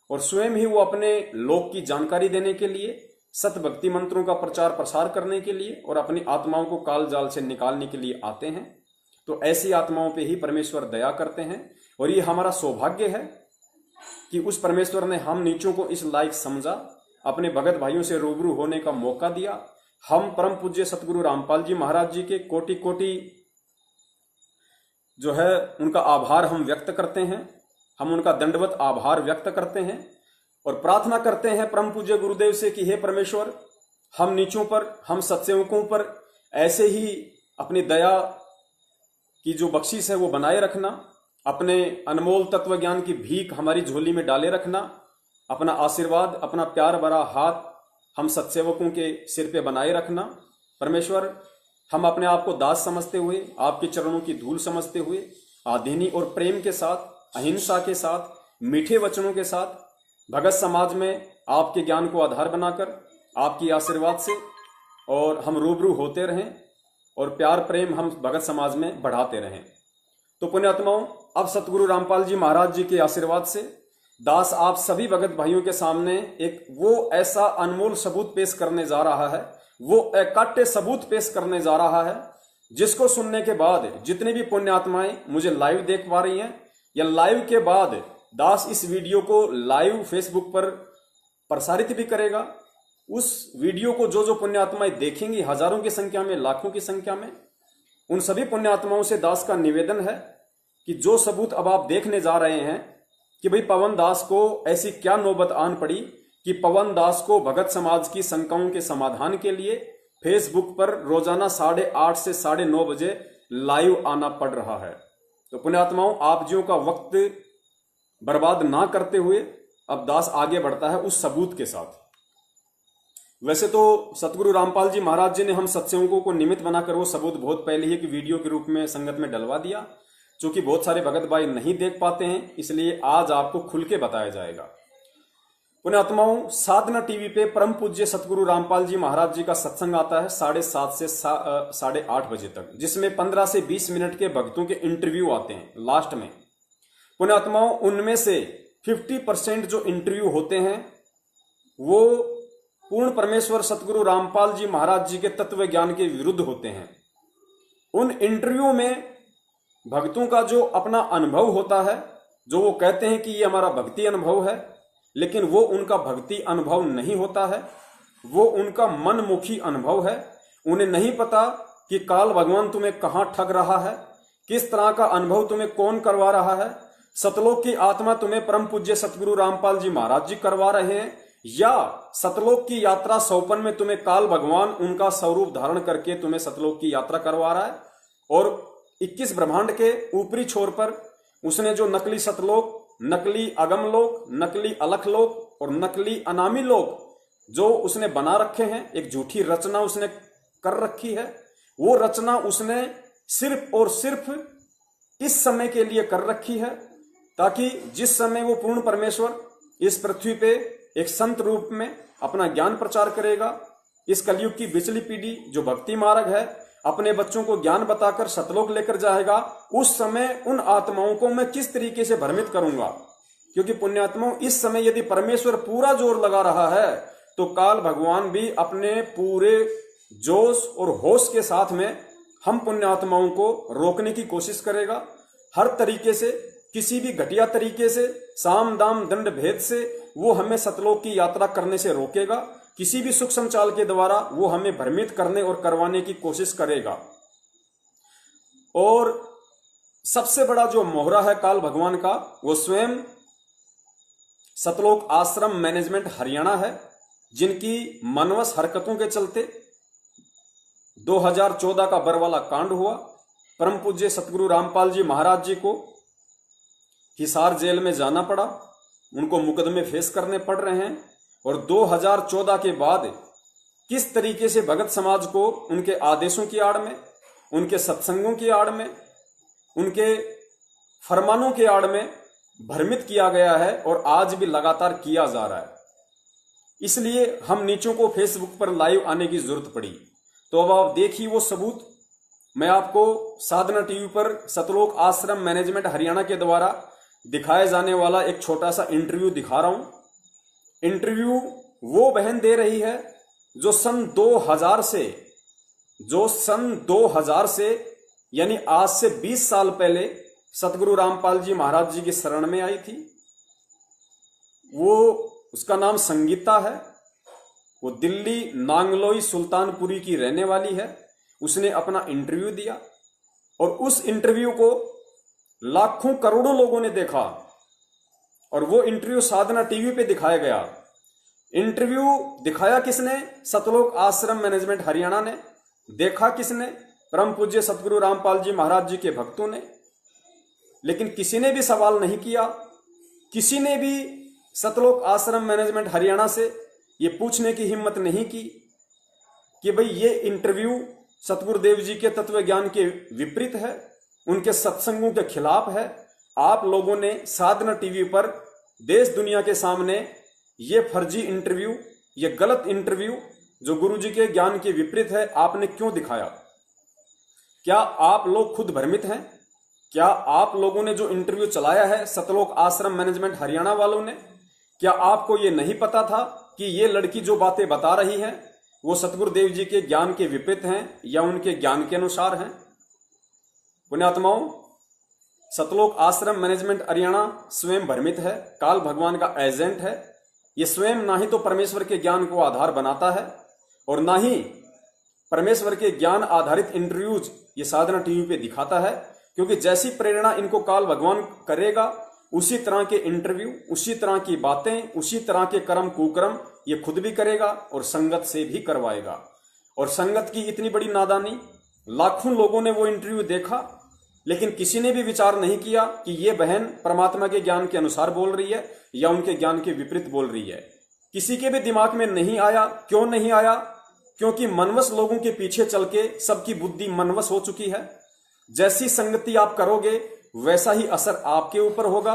और स्वयं ही वो अपने लोक की जानकारी देने के लिए, सत भक्ति मंत्रों का प्रचार प्रसार करने के लिए और अपनी आत्माओं को काल जाल से निकालने के लिए आते हैं। तो ऐसी आत्माओं पे ही परमेश्वर दया करते हैं और ये हमारा सौभाग्य है कि उस परमेश्वर ने हम नीचों को इस लायक समझा, अपने भगत भाइयों से रूबरू होने का मौका दिया। हम परम पूज्य सतगुरु रामपाल जी महाराज जी के कोटि कोटि जो है उनका आभार हम व्यक्त करते हैं, हम उनका दंडवत आभार व्यक्त करते हैं और प्रार्थना करते हैं परम पूज्य गुरुदेव से कि हे परमेश्वर, हम नीचों पर, हम सत्सेवकों पर ऐसे ही अपनी दया की जो बख्शीश है वो बनाए रखना, अपने अनमोल तत्व ज्ञान की भीख हमारी झोली में डाले रखना, अपना आशीर्वाद, अपना प्यार भरा हाथ हम सत्सेवकों के सिर पे बनाए रखना। परमेश्वर, हम अपने आप को दास समझते हुए, आपके चरणों की धूल समझते हुए, आधीनी और प्रेम के साथ, अहिंसा के साथ, मीठे वचनों के साथ भगत समाज में आपके ज्ञान को आधार बनाकर आपकी आशीर्वाद से और हम रूबरू होते रहें और प्यार प्रेम हम भगत समाज में बढ़ाते रहें। तो पुण्यात्माओं, अब सतगुरु रामपाल जी महाराज जी के आशीर्वाद से दास आप सभी भगत भाइयों के सामने एक वो ऐसा अनमोल सबूत पेश करने जा रहा है, वो अकाट्य सबूत पेश करने जा रहा है, जिसको सुनने के बाद जितनी भी पुण्यात्माएं मुझे लाइव देख पा रही हैं या लाइव के बाद दास इस वीडियो को लाइव फेसबुक पर प्रसारित भी करेगा, उस वीडियो को जो जो पुण्यात्माएं देखेंगी, हजारों की संख्या में, लाखों की संख्या में, उन सभी पुण्यात्माओं से दास का निवेदन है कि जो सबूत अब आप देखने जा रहे हैं कि भाई पवन दास को ऐसी क्या नौबत आन पड़ी कि पवन दास को भगत समाज की शंकाओं के समाधान के लिए फेसबुक पर रोजाना 8:30 से 9:30 बजे लाइव आना पड़ रहा है। तो पुण्यात्माओं, आप जियों का वक्त बर्बाद ना करते हुए अब दास आगे बढ़ता है उस सबूत के साथ। वैसे तो सतगुरु रामपाल जी महाराज जी ने हम सत्संगों को निमित्त बनाकर वो सबूत बहुत पहले ही एक वीडियो के रूप में संगत में डलवा दिया, चूंकि बहुत सारे भगत भाई नहीं देख पाते हैं, इसलिए आज आपको खुल के बताया जाएगा। पुण्यात्माओं, साधना टीवी पे परम पूज्य सतगुरु रामपाल जी महाराज जी का सत्संग आता है 7:30 से 8:30 बजे तक, जिसमें 15 से 20 मिनट के भक्तों के इंटरव्यू आते हैं लास्ट में। पुण्यात्माओं, उनमें से 50% जो इंटरव्यू होते हैं वो पूर्ण परमेश्वर सतगुरु रामपाल जी महाराज जी के तत्व ज्ञान के विरुद्ध होते हैं। उन इंटरव्यू में भक्तों का जो अपना अनुभव होता है, जो वो कहते हैं कि ये हमारा भक्ति अनुभव है, लेकिन वो उनका भक्ति अनुभव नहीं होता है, वो उनका मनमुखी अनुभव है। उन्हें नहीं पता कि काल भगवान तुम्हें कहां ठग रहा है, किस तरह का अनुभव तुम्हें कौन करवा रहा है, सतलोक की आत्मा तुम्हें परम पूज्य सतगुरु रामपाल जी महाराज जी करवा रहे हैं, या सतलोक की यात्रा सौपन में तुम्हें काल भगवान उनका स्वरूप धारण करके तुम्हें सतलोक की यात्रा करवा रहा है। और 21 ब्रह्मांड के ऊपरी छोर पर उसने जो नकली सतलोक, नकली अगम लोक, नकली अलख लोक और नकली अनामी लोक जो उसने बना रखे हैं, एक झूठी रचना उसने कर रखी है। वो रचना उसने सिर्फ और सिर्फ इस समय के लिए कर रखी है, ताकि जिस समय वो पूर्ण परमेश्वर इस पृथ्वी पे एक संत रूप में अपना ज्ञान प्रचार करेगा, इस कलयुग की बिचली पीढ़ी जो भक्ति मार्ग है अपने बच्चों को ज्ञान बताकर सतलोक लेकर जाएगा, उस समय उन आत्माओं को मैं किस तरीके से भ्रमित करूंगा, क्योंकि पुण्यात्माओं, इस समय यदि परमेश्वर पूरा जोर लगा रहा है तो काल भगवान भी अपने पूरे जोश और होश के साथ में हम पुण्यात्माओं को रोकने की कोशिश करेगा। हर तरीके से, किसी भी घटिया तरीके से, साम दाम दंड भेद से वो हमें सतलोक की यात्रा करने से रोकेगा। किसी भी सूक्ष्म चाल के द्वारा वो हमें भ्रमित करने और करवाने की कोशिश करेगा। और सबसे बड़ा जो मोहरा है काल भगवान का, वो स्वयं सतलोक आश्रम मैनेजमेंट हरियाणा है, जिनकी मनवस हरकतों के चलते 2014 का बरवाला कांड हुआ। परम पूज्य सतगुरु रामपाल जी महाराज जी को हिसार जेल में जाना पड़ा, उनको मुकदमे फेस करने पड़ रहे हैं। और 2014 के बाद किस तरीके से भगत समाज को उनके आदेशों की आड़ में, उनके सत्संगों की आड़ में, उनके फरमानों के आड़ में भ्रमित किया गया है और आज भी लगातार किया जा रहा है। इसलिए हम नीचों को फेसबुक पर लाइव आने की जरूरत पड़ी। तो अब आप देखिए वो सबूत। मैं आपको साधना टीवी पर सतलोक आश्रम मैनेजमेंट हरियाणा के द्वारा दिखाए जाने वाला एक छोटा सा इंटरव्यू दिखा रहा हूं। इंटरव्यू वो बहन दे रही है जो सन 2000 से यानी आज से 20 साल पहले सतगुरु रामपाल जी महाराज जी की शरण में आई थी। उसका नाम संगीता है। वो दिल्ली नांगलोई सुल्तानपुरी की रहने वाली है। उसने अपना इंटरव्यू दिया और उस इंटरव्यू को लाखों करोड़ों लोगों ने देखा और वो इंटरव्यू साधना टीवी पे दिखाया गया। इंटरव्यू दिखाया किसने? सतलोक आश्रम मैनेजमेंट हरियाणा ने। देखा किसने? परम पूज्य सतगुरु रामपाल जी महाराज जी के भक्तों ने। लेकिन किसी ने भी सवाल नहीं किया, किसी ने भी सतलोक आश्रम मैनेजमेंट हरियाणा से ये पूछने की हिम्मत नहीं की कि भाई ये इंटरव्यू सतगुरुदेव जी के तत्व ज्ञान के विपरीत है, उनके सत्संगों के खिलाफ है। आप लोगों ने साधना टीवी पर देश दुनिया के सामने ये फर्जी इंटरव्यू, ये गलत इंटरव्यू जो गुरु जी के ज्ञान के विपरीत है, आपने क्यों दिखाया? क्या आप लोग खुद भ्रमित हैं? क्या आप लोगों ने जो इंटरव्यू चलाया है सतलोक आश्रम मैनेजमेंट हरियाणा वालों ने, क्या आपको ये नहीं पता था कि ये लड़की जो बातें बता रही है वो सतगुरुदेव जी के ज्ञान के विपरीत हैं या उनके ज्ञान के अनुसार हैं? पुण्यात्माओं, सतलोक आश्रम मैनेजमेंट हरियाणा स्वयं भ्रमित है, काल भगवान का एजेंट है। ये स्वयं ना ही तो परमेश्वर के ज्ञान को आधार बनाता है और ना ही परमेश्वर के ज्ञान आधारित इंटरव्यूज ये साधना टीवी पे दिखाता है। क्योंकि जैसी प्रेरणा इनको काल भगवान करेगा, उसी तरह के इंटरव्यू, उसी तरह की बातें, उसी तरह के कर्म कुकर्म ये खुद भी करेगा और संगत से भी करवाएगा। और संगत की इतनी बड़ी नादानी, लाखों लोगों ने वो इंटरव्यू देखा लेकिन किसी ने भी विचार नहीं किया कि ये बहन परमात्मा के ज्ञान के अनुसार बोल रही है या उनके ज्ञान के विपरीत बोल रही है। किसी के भी दिमाग में नहीं आया। क्यों नहीं आया? क्योंकि मनवश लोगों के पीछे चल के सबकी बुद्धि मनवश हो चुकी है। जैसी संगति आप करोगे वैसा ही असर आपके ऊपर होगा।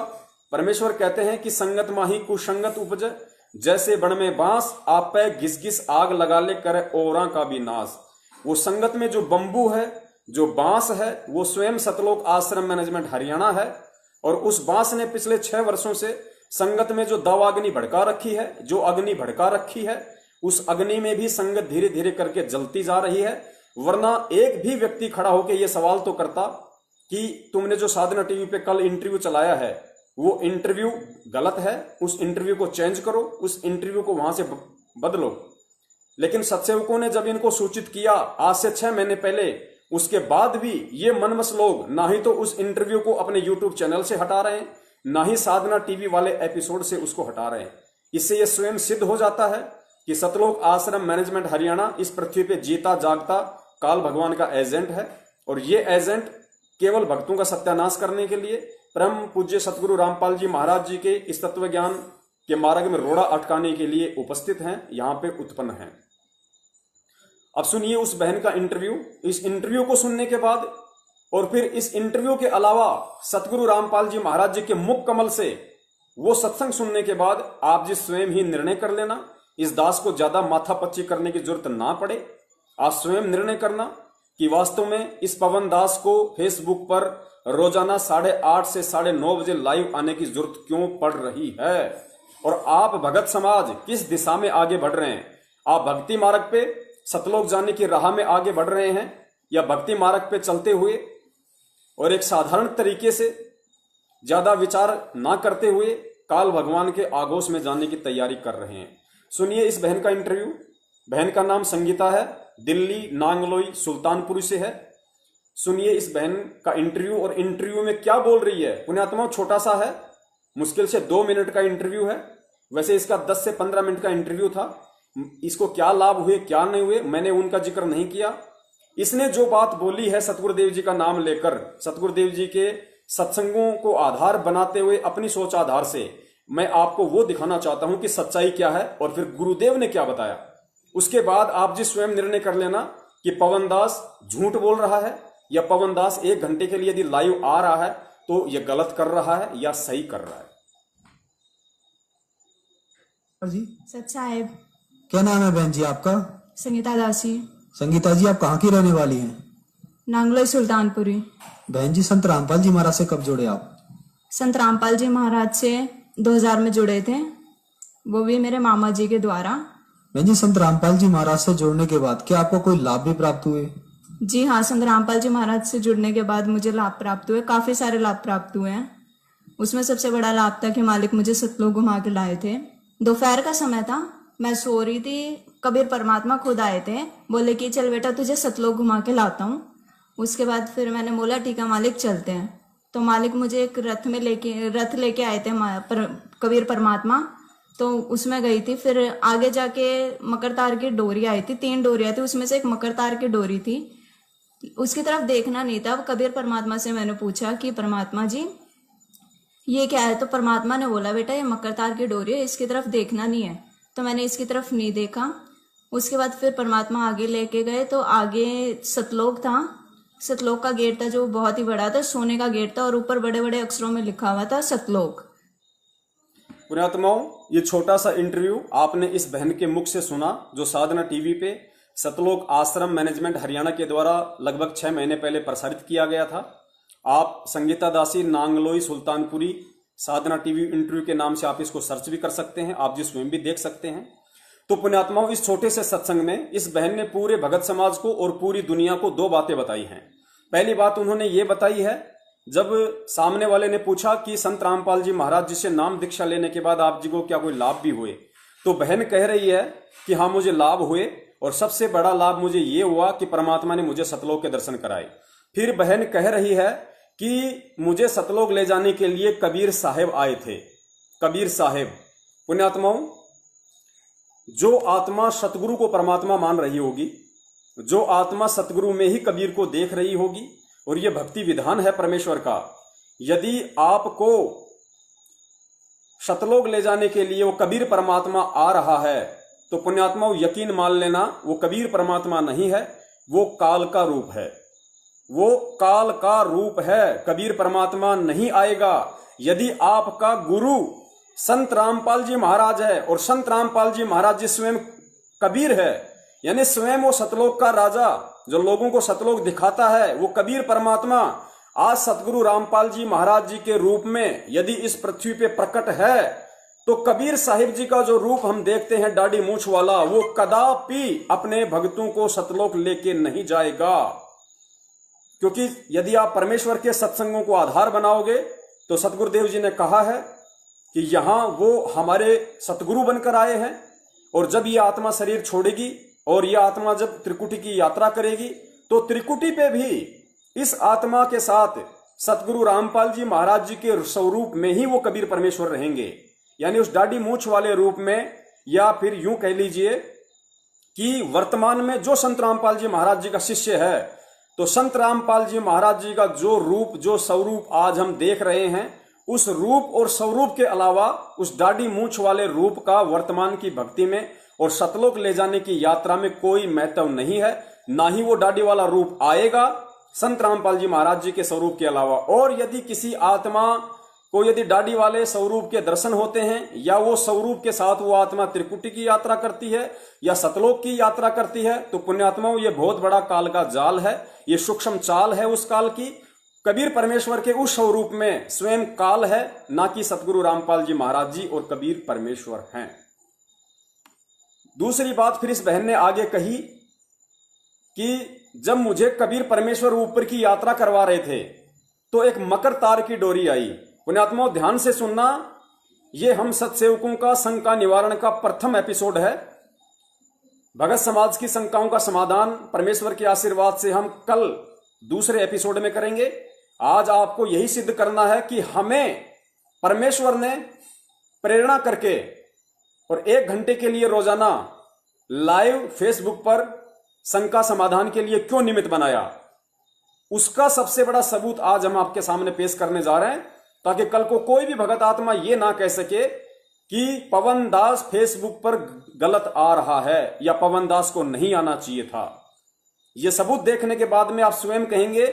परमेश्वर कहते हैं कि संगत माही कुसंगत उपजे, जैसे बण में बांस आप पे घिस घिस आग लगा ले करे औरा का भी नाश। वो संगत में जो बंबू है, जो बांस है, वो स्वयं सतलोक आश्रम मैनेजमेंट हरियाणा है। और उस बांस ने पिछले 6 वर्षों से संगत में जो दावाग्नि भड़का रखी है, जो अग्नि भड़का रखी है, उस अग्नि में भी संगत धीरे धीरे करके जलती जा रही है। वरना एक भी व्यक्ति खड़ा होकर यह सवाल तो करता कि तुमने जो साधना टीवी पे कल इंटरव्यू चलाया है वो इंटरव्यू गलत है, उस इंटरव्यू को चेंज करो, उस इंटरव्यू को वहां से बदलो। लेकिन सत्सेवकों ने जब इनको सूचित किया आज से 6 महीने पहले, उसके बाद भी ये मनमस लोग ना ही तो उस इंटरव्यू को अपने यूट्यूब चैनल से हटा रहे हैं, ना ही साधना टीवी वाले एपिसोड से उसको हटा रहे हैं। इससे यह स्वयं सिद्ध हो जाता है कि सतलोक आश्रम मैनेजमेंट हरियाणा इस पृथ्वी पे जीता जागता काल भगवान का एजेंट है। और ये एजेंट केवल भक्तों का सत्यानाश करने के लिए परम पूज्य सतगुरु रामपाल जी महाराज जी के इस तत्व ज्ञान के मार्ग में रोड़ा अटकाने के लिए उपस्थित हैं, यहां पे उत्पन्न हैं। अब सुनिए उस बहन का इंटरव्यू। इस इंटरव्यू को सुनने के बाद और फिर इस इंटरव्यू के अलावा सतगुरु रामपाल जी महाराज जी के मुख कमल से वो सत्संग सुनने के बाद आप जी स्वयं ही निर्णय कर लेना। इस दास को ज्यादा माथापच्ची करने की जरूरत ना पड़े। आप स्वयं निर्णय करना कि वास्तव में इस पवन दास को फेसबुक पर रोजाना 8:30 से 9:30 बजे लाइव आने की जरूरत क्यों पड़ रही है? और आप भगत समाज किस दिशा में आगे बढ़ रहे हैं? आप भक्ति मार्ग पे सतलोक जाने की राह में आगे बढ़ रहे हैं, या भक्ति मार्ग पे चलते हुए और एक साधारण तरीके से ज्यादा विचार ना करते हुए काल भगवान के आगोश में जाने की तैयारी कर रहे हैं? सुनिए इस बहन का इंटरव्यू। बहन का नाम संगीता है, दिल्ली नांगलोई सुल्तानपुरी से है। सुनिए इस बहन का इंटरव्यू, और इंटरव्यू में क्या बोल रही है। पुण्यात्मा छोटा सा है, मुश्किल से 2 मिनट का इंटरव्यू है। वैसे इसका 10 से 15 मिनट का इंटरव्यू था। इसको क्या लाभ हुए क्या नहीं हुए मैंने उनका जिक्र नहीं किया। इसने जो बात बोली है सतगुरुदेव जी का नाम लेकर, सतगुरुदेव जी के सत्संगों को आधार बनाते हुए अपनी सोच आधार से मैं आपको वो दिखाना चाहता हूं कि सच्चाई क्या है और फिर गुरुदेव ने क्या बताया। उसके बाद आप जी स्वयं निर्णय कर लेना कि पवन दास झूठ बोल रहा है, या पवन दास 1 घंटे के लिए यदि लाइव आ रहा है तो यह गलत कर रहा है या सही कर रहा है। जी सच साहेब। क्या नाम है बहन जी आपका? संगीता दासी। संगीता जी आप कहाँ की रहने वाली हैं? नांगलोई सुल्तानपुरी। बहन जी संत रामपाल जी महाराज से कब जुड़े आप? संत रामपाल जी महाराज से 2000 में जुड़े थे, वो भी मेरे मामा जी के द्वारा। बहन जी संत रामपाल जी महाराज से जुड़ने के बाद क्या आपको कोई लाभ भी प्राप्त हुए? जी हाँ, संत रामपाल जी महाराज से जुड़ने के बाद मुझे लाभ प्राप्त हुए, काफी सारे लाभ प्राप्त हुए हैं। उसमें सबसे बड़ा लाभ था कि मालिक मुझे सतलोक घुमा के लाए थे। दोपहर का समय था, मैं सो रही थी, कबीर परमात्मा खुद आए थे, बोले कि चल बेटा तुझे सतलोक घुमा के लाता हूँ। उसके बाद फिर मैंने बोला ठीक है मालिक चलते हैं। तो मालिक मुझे एक रथ लेके आए थे कबीर परमात्मा, तो उसमें गई थी। फिर आगे जाके मकर तार की डोरी आई थी, 3 डोरियां थी, उसमें से एक मकर तार की डोरी थी। उसकी तरफ देखना नहीं था। कबीर परमात्मा से मैंने पूछा कि परमात्मा जी ये क्या है? तो परमात्मा ने बोला बेटा ये मकर तार की डोरी है, इसकी तरफ देखना नहीं है। तो मैंने इसकी तरफ नहीं देखा। उसके बाद फिर परमात्मा आगे लेके गए, तो आगे सतलोक था। सतलोक का गेट था जो बहुत ही बड़ा था, सोने का गेट था, और ऊपर बड़े बड़े अक्षरों में लिखा हुआ था सतलोक। पुण्यात्माओं, ये छोटा सा इंटरव्यू आपने इस बहन के मुख से सुना जो साधना टीवी पे सतलोक आश्रम मैनेजमेंट हरियाणा के द्वारा लगभग 6 महीने पहले प्रसारित किया गया था। आप संगीता दासी नांगलोई सुल्तानपुरी साधना टीवी इंटरव्यू के नाम से आप इसको सर्च भी कर सकते हैं, आप जी स्वयं भी देख सकते हैं। तो पुण्यात्माओं, इस छोटे से सत्संग में इस बहन ने पूरे भगत समाज को और पूरी दुनिया को 2 बातें बताई हैं। पहली बात उन्होंने ये बताई है, जब सामने वाले ने पूछा कि संत रामपाल जी महाराज जी से नाम दीक्षा लेने के बाद आप जी को क्या कोई लाभ भी हुए, तो बहन कह रही है कि हाँ मुझे लाभ हुए, और सबसे बड़ा लाभ मुझे ये हुआ कि परमात्मा ने मुझे सतलोक के दर्शन कराए। फिर बहन कह रही है कि मुझे सतलोक ले जाने के लिए कबीर साहेब आए थे। कबीर साहेब, पुण्यात्माओं, जो आत्मा सतगुरु को परमात्मा मान रही होगी, जो आत्मा सतगुरु में ही कबीर को देख रही होगी, और यह भक्ति विधान है परमेश्वर का, यदि आपको सतलोक ले जाने के लिए वो कबीर परमात्मा आ रहा है तो पुण्यात्माओं यकीन मान लेना वो कबीर परमात्मा नहीं है, वो काल का रूप है। वो काल का रूप है, कबीर परमात्मा नहीं आएगा। यदि आपका गुरु संत रामपाल जी महाराज है और संत रामपाल जी महाराज जी स्वयं कबीर है, यानी स्वयं वो सतलोक का राजा जो लोगों को सतलोक दिखाता है, वो कबीर परमात्मा आज सतगुरु रामपाल जी महाराज जी के रूप में यदि इस पृथ्वी पे प्रकट है, तो कबीर साहिब जी का जो रूप हम देखते हैं दाढ़ी मूछ वाला, वो कदापि अपने भक्तों को सतलोक लेके नहीं जाएगा। क्योंकि यदि आप परमेश्वर के सत्संगों को आधार बनाओगे तो सतगुरुदेव जी ने कहा है कि यहां वो हमारे सतगुरु बनकर आए हैं, और जब ये आत्मा शरीर छोड़ेगी और ये आत्मा जब त्रिकुटी की यात्रा करेगी तो त्रिकुटी पे भी इस आत्मा के साथ सतगुरु रामपाल जी महाराज जी के स्वरूप में ही वो कबीर परमेश्वर रहेंगे, यानी उस दाढ़ी मूछ वाले रूप में, या फिर यूं कह लीजिए कि वर्तमान में जो संत रामपाल जी महाराज जी का शिष्य है, तो संत रामपाल जी महाराज जी का जो रूप जो स्वरूप आज हम देख रहे हैं, उस रूप और स्वरूप के अलावा उस दाढ़ी मूछ वाले रूप का वर्तमान की भक्ति में और सतलोक ले जाने की यात्रा में कोई महत्व नहीं है। ना ही वो दाढ़ी वाला रूप आएगा संत रामपाल जी महाराज जी के स्वरूप के अलावा। और यदि किसी आत्मा को यदि दाढ़ी वाले स्वरूप के दर्शन होते हैं, या वो स्वरूप के साथ वो आत्मा त्रिकुटी की यात्रा करती है या सतलोक की यात्रा करती है, तो पुण्यात्माओं ये बहुत बड़ा काल का जाल है, ये सूक्ष्म चाल है उस काल की। कबीर परमेश्वर के उस स्वरूप में स्वयं काल है, ना कि सतगुरु रामपाल जी महाराज जी और कबीर परमेश्वर हैं। दूसरी बात फिर इस बहन ने आगे कही कि जब मुझे कबीर परमेश्वर ऊपर की यात्रा करवा रहे थे तो एक मकर तार की डोरी आई। पुण्यात्माओं ध्यान से सुनना, ये हम सत्सेवकों का शंका निवारण का प्रथम एपिसोड है। भगत समाज की शंकाओं का समाधान परमेश्वर के आशीर्वाद से हम कल दूसरे एपिसोड में करेंगे। आज आपको यही सिद्ध करना है कि हमें परमेश्वर ने प्रेरणा करके और 1 घंटे के लिए रोजाना लाइव फेसबुक पर शंका समाधान के लिए क्यों निमित्त बनाया, उसका सबसे बड़ा सबूत आज हम आपके सामने पेश करने जा रहे हैं, ताकि कल को कोई भी भगत आत्मा ये ना कह सके कि पवन दास फेसबुक पर गलत आ रहा है या पवन दास को नहीं आना चाहिए था। यह सबूत देखने के बाद में आप स्वयं कहेंगे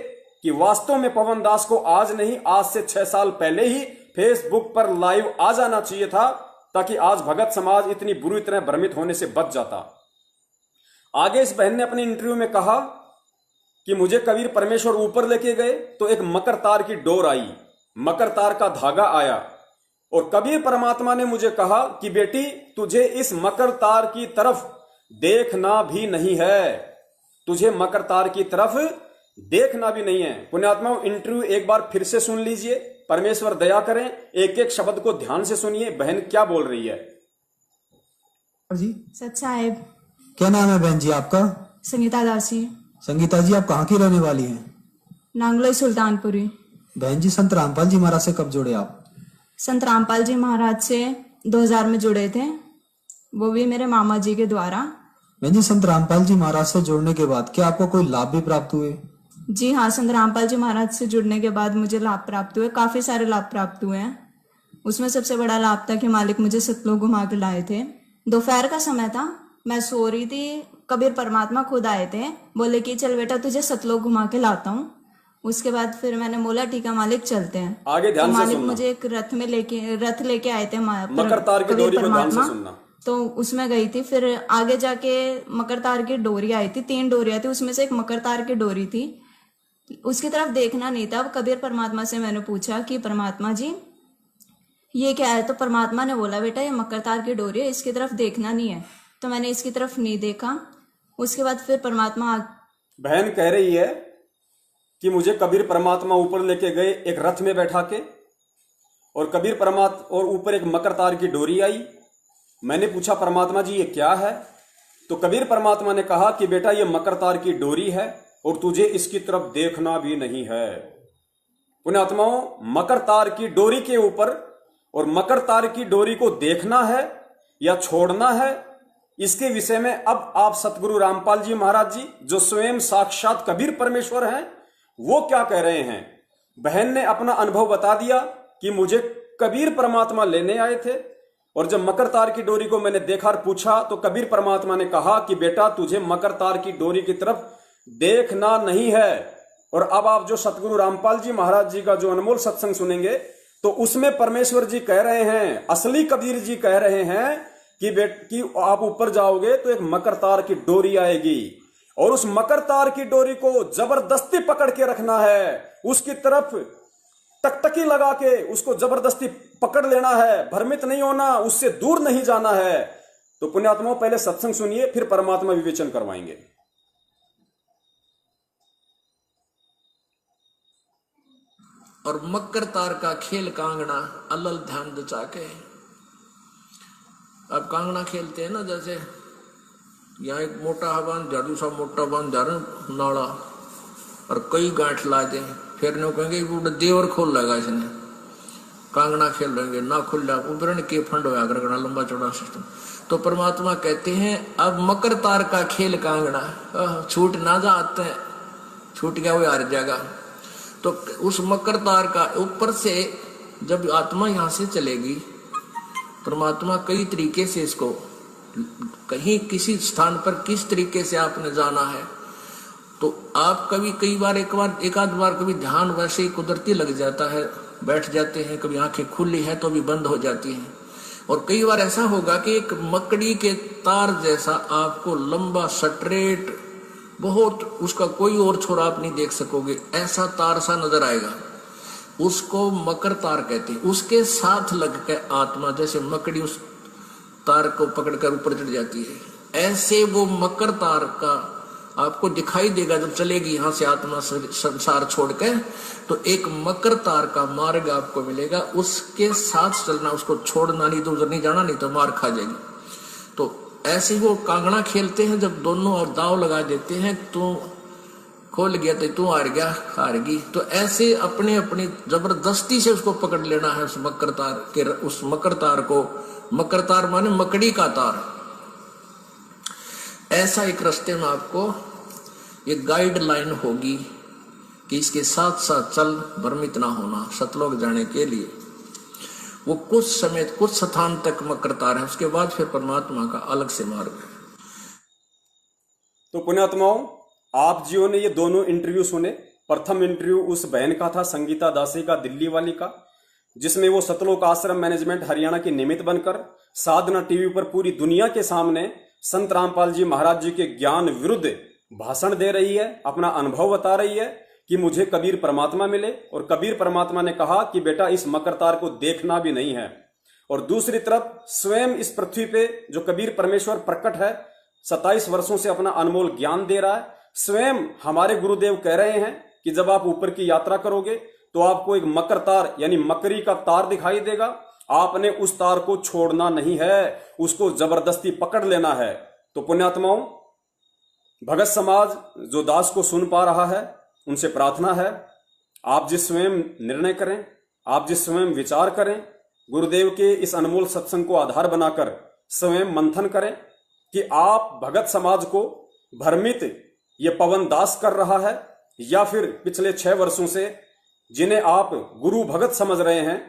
कि वास्तव में पवन दास को आज नहीं, आज से 6 साल पहले ही फेसबुक पर लाइव आ जाना चाहिए था, ताकि आज भगत समाज इतनी बुरी तरह भ्रमित होने से बच जाता। आगे इस बहन ने अपने इंटरव्यू में कहा कि मुझे कबीर परमेश्वर ऊपर लेके गए तो एक मकर तार की डोर आई, मकर तार का धागा आया और कबीर परमात्मा ने मुझे कहा कि बेटी तुझे इस मकर तार की तरफ देखना भी नहीं है, तुझे मकर तार की तरफ देखना भी नहीं है। पुण्यात्माओं इंटरव्यू एक बार फिर से सुन लीजिए, परमेश्वर दया करें, एक एक शब्द को ध्यान से सुनिए, बहन क्या बोल रही है। जी सच साहेब। क्या नाम है बहन जी आपका? संगीता दासी। संगीता जी आप कहाँ की रहने वाली हैं? नांगलोई सुल्तानपुरी। बहन जी संत रामपाल जी महाराज से कब जुड़े आप? संत रामपाल जी महाराज से 2000 में जुड़े थे, वो भी मेरे मामा जी के द्वारा। बहन जी संत रामपाल जी महाराज से जुड़ने के बाद क्या आपको कोई लाभ भी प्राप्त हुए? जी हाँ, संत रामपाल जी महाराज से जुड़ने के बाद मुझे लाभ प्राप्त हुए, काफी सारे लाभ प्राप्त हुए हैं। उसमें सबसे बड़ा लाभ था कि मालिक मुझे सतलोक घुमा के लाए थे। दोपहर का समय था, मैं सो रही थी, कबीर परमात्मा खुद आए थे, बोले कि चल बेटा तुझे सतलोक घुमा के लाता हूँ। उसके बाद फिर मैंने बोला ठीक है मालिक चलते हैं। आगे ध्यान तो से मालिक सुनना। मुझे एक रथ लेके आए थे मकर तार की डोरी को ध्यान से सुनना। तो उसमें गई थी, फिर आगे जाके मकर तार की डोरी आई थी, 3 डोरियां थी, उसमें से एक मकर तार की डोरी थी। उसकी तरफ देखना नहीं था। अब कबीर परमात्मा से मैंने पूछा कि परमात्मा जी ये क्या है, तो परमात्मा ने बोला बेटा ये मकर तार की डोरी है, इसकी तरफ देखना नहीं है। तो मैंने इसकी तरफ नहीं देखा। उसके बाद फिर परमात्मा बहन कह रही है कि मुझे कबीर परमात्मा ऊपर लेके गए एक रथ में बैठा के, और कबीर परमात्मा और ऊपर एक मकर तार की डोरी आई। मैंने पूछा परमात्मा जी ये क्या है, तो कबीर परमात्मा ने कहा कि बेटा ये मकर तार की डोरी है और तुझे इसकी तरफ देखना भी नहीं है। पुण्यात्माओं, मकर तार की डोरी के ऊपर और मकर तार की डोरी को देखना है या छोड़ना है, इसके विषय में अब आप सतगुरु रामपाल जी महाराज जी जो स्वयं साक्षात कबीर परमेश्वर हैं वो क्या कह रहे हैं। बहन ने अपना अनुभव बता दिया कि मुझे कबीर परमात्मा लेने आए थे, और जब मकर तार की डोरी को मैंने देखा और पूछा तो कबीर परमात्मा ने कहा कि बेटा तुझे मकर तार की डोरी की तरफ देखना नहीं है। और अब आप जो सतगुरु रामपाल जी महाराज जी का जो अनमोल सत्संग सुनेंगे तो उसमें परमेश्वर जी कह रहे हैं, असली कबीर जी कह रहे हैं कि आप ऊपर जाओगे तो एक मकर तार की डोरी आएगी और उस मकर तार की डोरी को जबरदस्ती पकड़ के रखना है, उसकी तरफ टकटकी लगा के उसको जबरदस्ती पकड़ लेना है, भ्रमित नहीं होना, उससे दूर नहीं जाना है। तो पुण्यात्माओं पहले सत्संग सुनिए, फिर परमात्मा विवेचन करवाएंगे। और मकर तार का खेल कांगड़ा अलल ध्यान दचा के। अब कांगड़ा खेलते हैं ना, जैसे यहाँ एक मोटा बांध दिया, दूसरा मोटा बांध दिया नाला, और कई गांठ ला दे, फिर न कहेंगे वो देवर खोल लेगा इसने। कांगड़ा खेल लेंगे ना खुल जा उबरण के फंड होया करना लंबा चौड़ा सिस्टम। तो परमात्मा कहते हैं अब मकर तार का खेल कांगड़ा, छूट ना जाते हैं, छूट गया वो हार जाएगा। तो उस मकर तार का ऊपर से जब आत्मा यहाँ से चलेगी, परमात्मा कई तरीके से इसको कहीं किसी स्थान पर किस तरीके से आपने जाना है, तो आप कभी एक आध बार कभी ध्यान वैसे ही कुदरती लग जाता है, बैठ जाते हैं, कभी आंखें खुली है तो भी बंद हो जाती हैं। और कई बार ऐसा होगा कि एक मकड़ी के तार जैसा आपको लंबा स्ट्रेट बहुत, उसका कोई और छोरा आप नहीं देख सकोगे, ऐसा तार सा नजर आएगा। उसको मकर तार कहते हैं। उसके साथ लग के आत्मा जैसे मकड़ी उस तार को पकड़कर ऊपर चढ़ जाती है, ऐसे वो मकर तार का आपको दिखाई देगा जब चलेगी यहां से आत्मा संसार छोड़ के, तो एक मकर तार का मार्ग आपको मिलेगा, उसके साथ चलना, उसको छोड़ना नहीं तो उधर नहीं जाना, नहीं तो मार खा जाएगी। तो ऐसे वो कांगड़ा खेलते हैं, जब दोनों और दाव लगा देते हैं, तो खोल गया तो तू हार गया, हारगी, तो ऐसे अपने अपनी जबरदस्ती से उसको पकड़ लेना है उस मकर तार के, उस मकर तार को। मकर तार माने मकड़ी का तार। ऐसा एक रास्ते में आपको ये गाइडलाइन होगी कि इसके साथ साथ चल, भ्रमित ना होना। सतलोक जाने के लिए वो कुछ समय कुछ स्थान तक मकर तार है, उसके बाद फिर परमात्मा का अलग से मार्ग है। तो पुण्यात्माओं, आप जियो ने ये दोनों इंटरव्यू सुने। प्रथम इंटरव्यू उस बहन का था, संगीता दासी का, दिल्ली वाली का, जिसमें वो सतलोक आश्रम मैनेजमेंट हरियाणा की निमित्त बनकर साधना टीवी पर पूरी दुनिया के सामने संत रामपाल जी महाराज जी के ज्ञान विरुद्ध भाषण दे रही है, अपना अनुभव बता रही है कि मुझे कबीर परमात्मा मिले, और कबीर परमात्मा ने कहा कि बेटा इस मकर तार को देखना भी नहीं है। और दूसरी तरफ स्वयं इस पृथ्वी पे जो कबीर परमेश्वर प्रकट है, 27 वर्षों से अपना अनमोल ज्ञान दे रहा है। स्वयं हमारे गुरुदेव कह रहे हैं कि जब आप ऊपर की यात्रा करोगे तो आपको एक मकर तार यानी मकड़ी का तार दिखाई देगा। आपने उस तार को छोड़ना नहीं है, उसको जबरदस्ती पकड़ लेना है। तो पुण्यात्माओं, भगत समाज जो दास को सुन पा रहा है, उनसे प्रार्थना है, आप जिस स्वयं निर्णय करें, आप जिस स्वयं विचार करें, गुरुदेव के इस अनमोल सत्संग को आधार बनाकर स्वयं मंथन करें कि आप भगत समाज को भ्रमित ये पवन दास कर रहा है, या फिर पिछले 6 वर्षों से जिन्हें आप गुरु भगत समझ रहे हैं,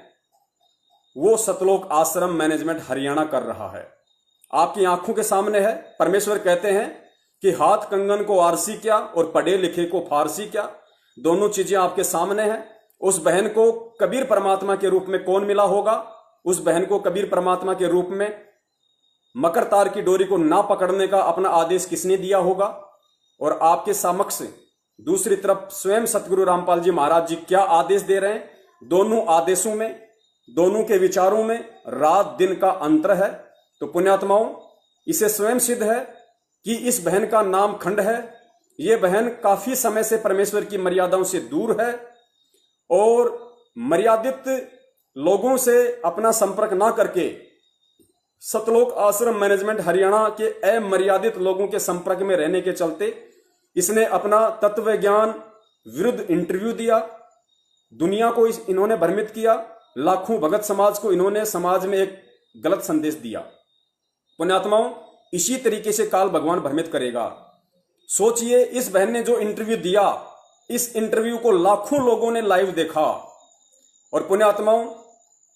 वो सतलोक आश्रम मैनेजमेंट हरियाणा कर रहा है। आपकी आंखों के सामने है। परमेश्वर कहते हैं कि हाथ कंगन को आरसी क्या और पढ़े लिखे को फारसी क्या, दोनों चीजें आपके सामने हैं। उस बहन को कबीर परमात्मा के रूप में कौन मिला होगा? उस बहन को कबीर परमात्मा के रूप में मकर तार की डोरी को ना पकड़ने का अपना आदेश किसने दिया होगा? और आपके समक्ष दूसरी तरफ स्वयं सतगुरु रामपाल जी महाराज जी क्या आदेश दे रहे हैं? दोनों आदेशों में, दोनों के विचारों में रात दिन का अंतर है। तो पुण्यात्माओं, इसे स्वयं सिद्ध है कि इस बहन का नाम खंड है। ये बहन काफी समय से परमेश्वर की मर्यादाओं से दूर है और मर्यादित लोगों से अपना संपर्क ना करके सतलोक आश्रम मैनेजमेंट हरियाणा के अमर्यादित लोगों के संपर्क में रहने के चलते इसने अपना तत्व ज्ञान विरुद्ध इंटरव्यू दिया। दुनिया को इन्होंने भ्रमित किया। लाखों भगत समाज को इन्होंने समाज में एक गलत संदेश दिया। पुण्यात्माओं, इसी तरीके से काल भगवान भ्रमित करेगा। सोचिए, इस बहन ने जो इंटरव्यू दिया, इस इंटरव्यू को लाखों लोगों ने लाइव देखा। और पुण्यात्माओं,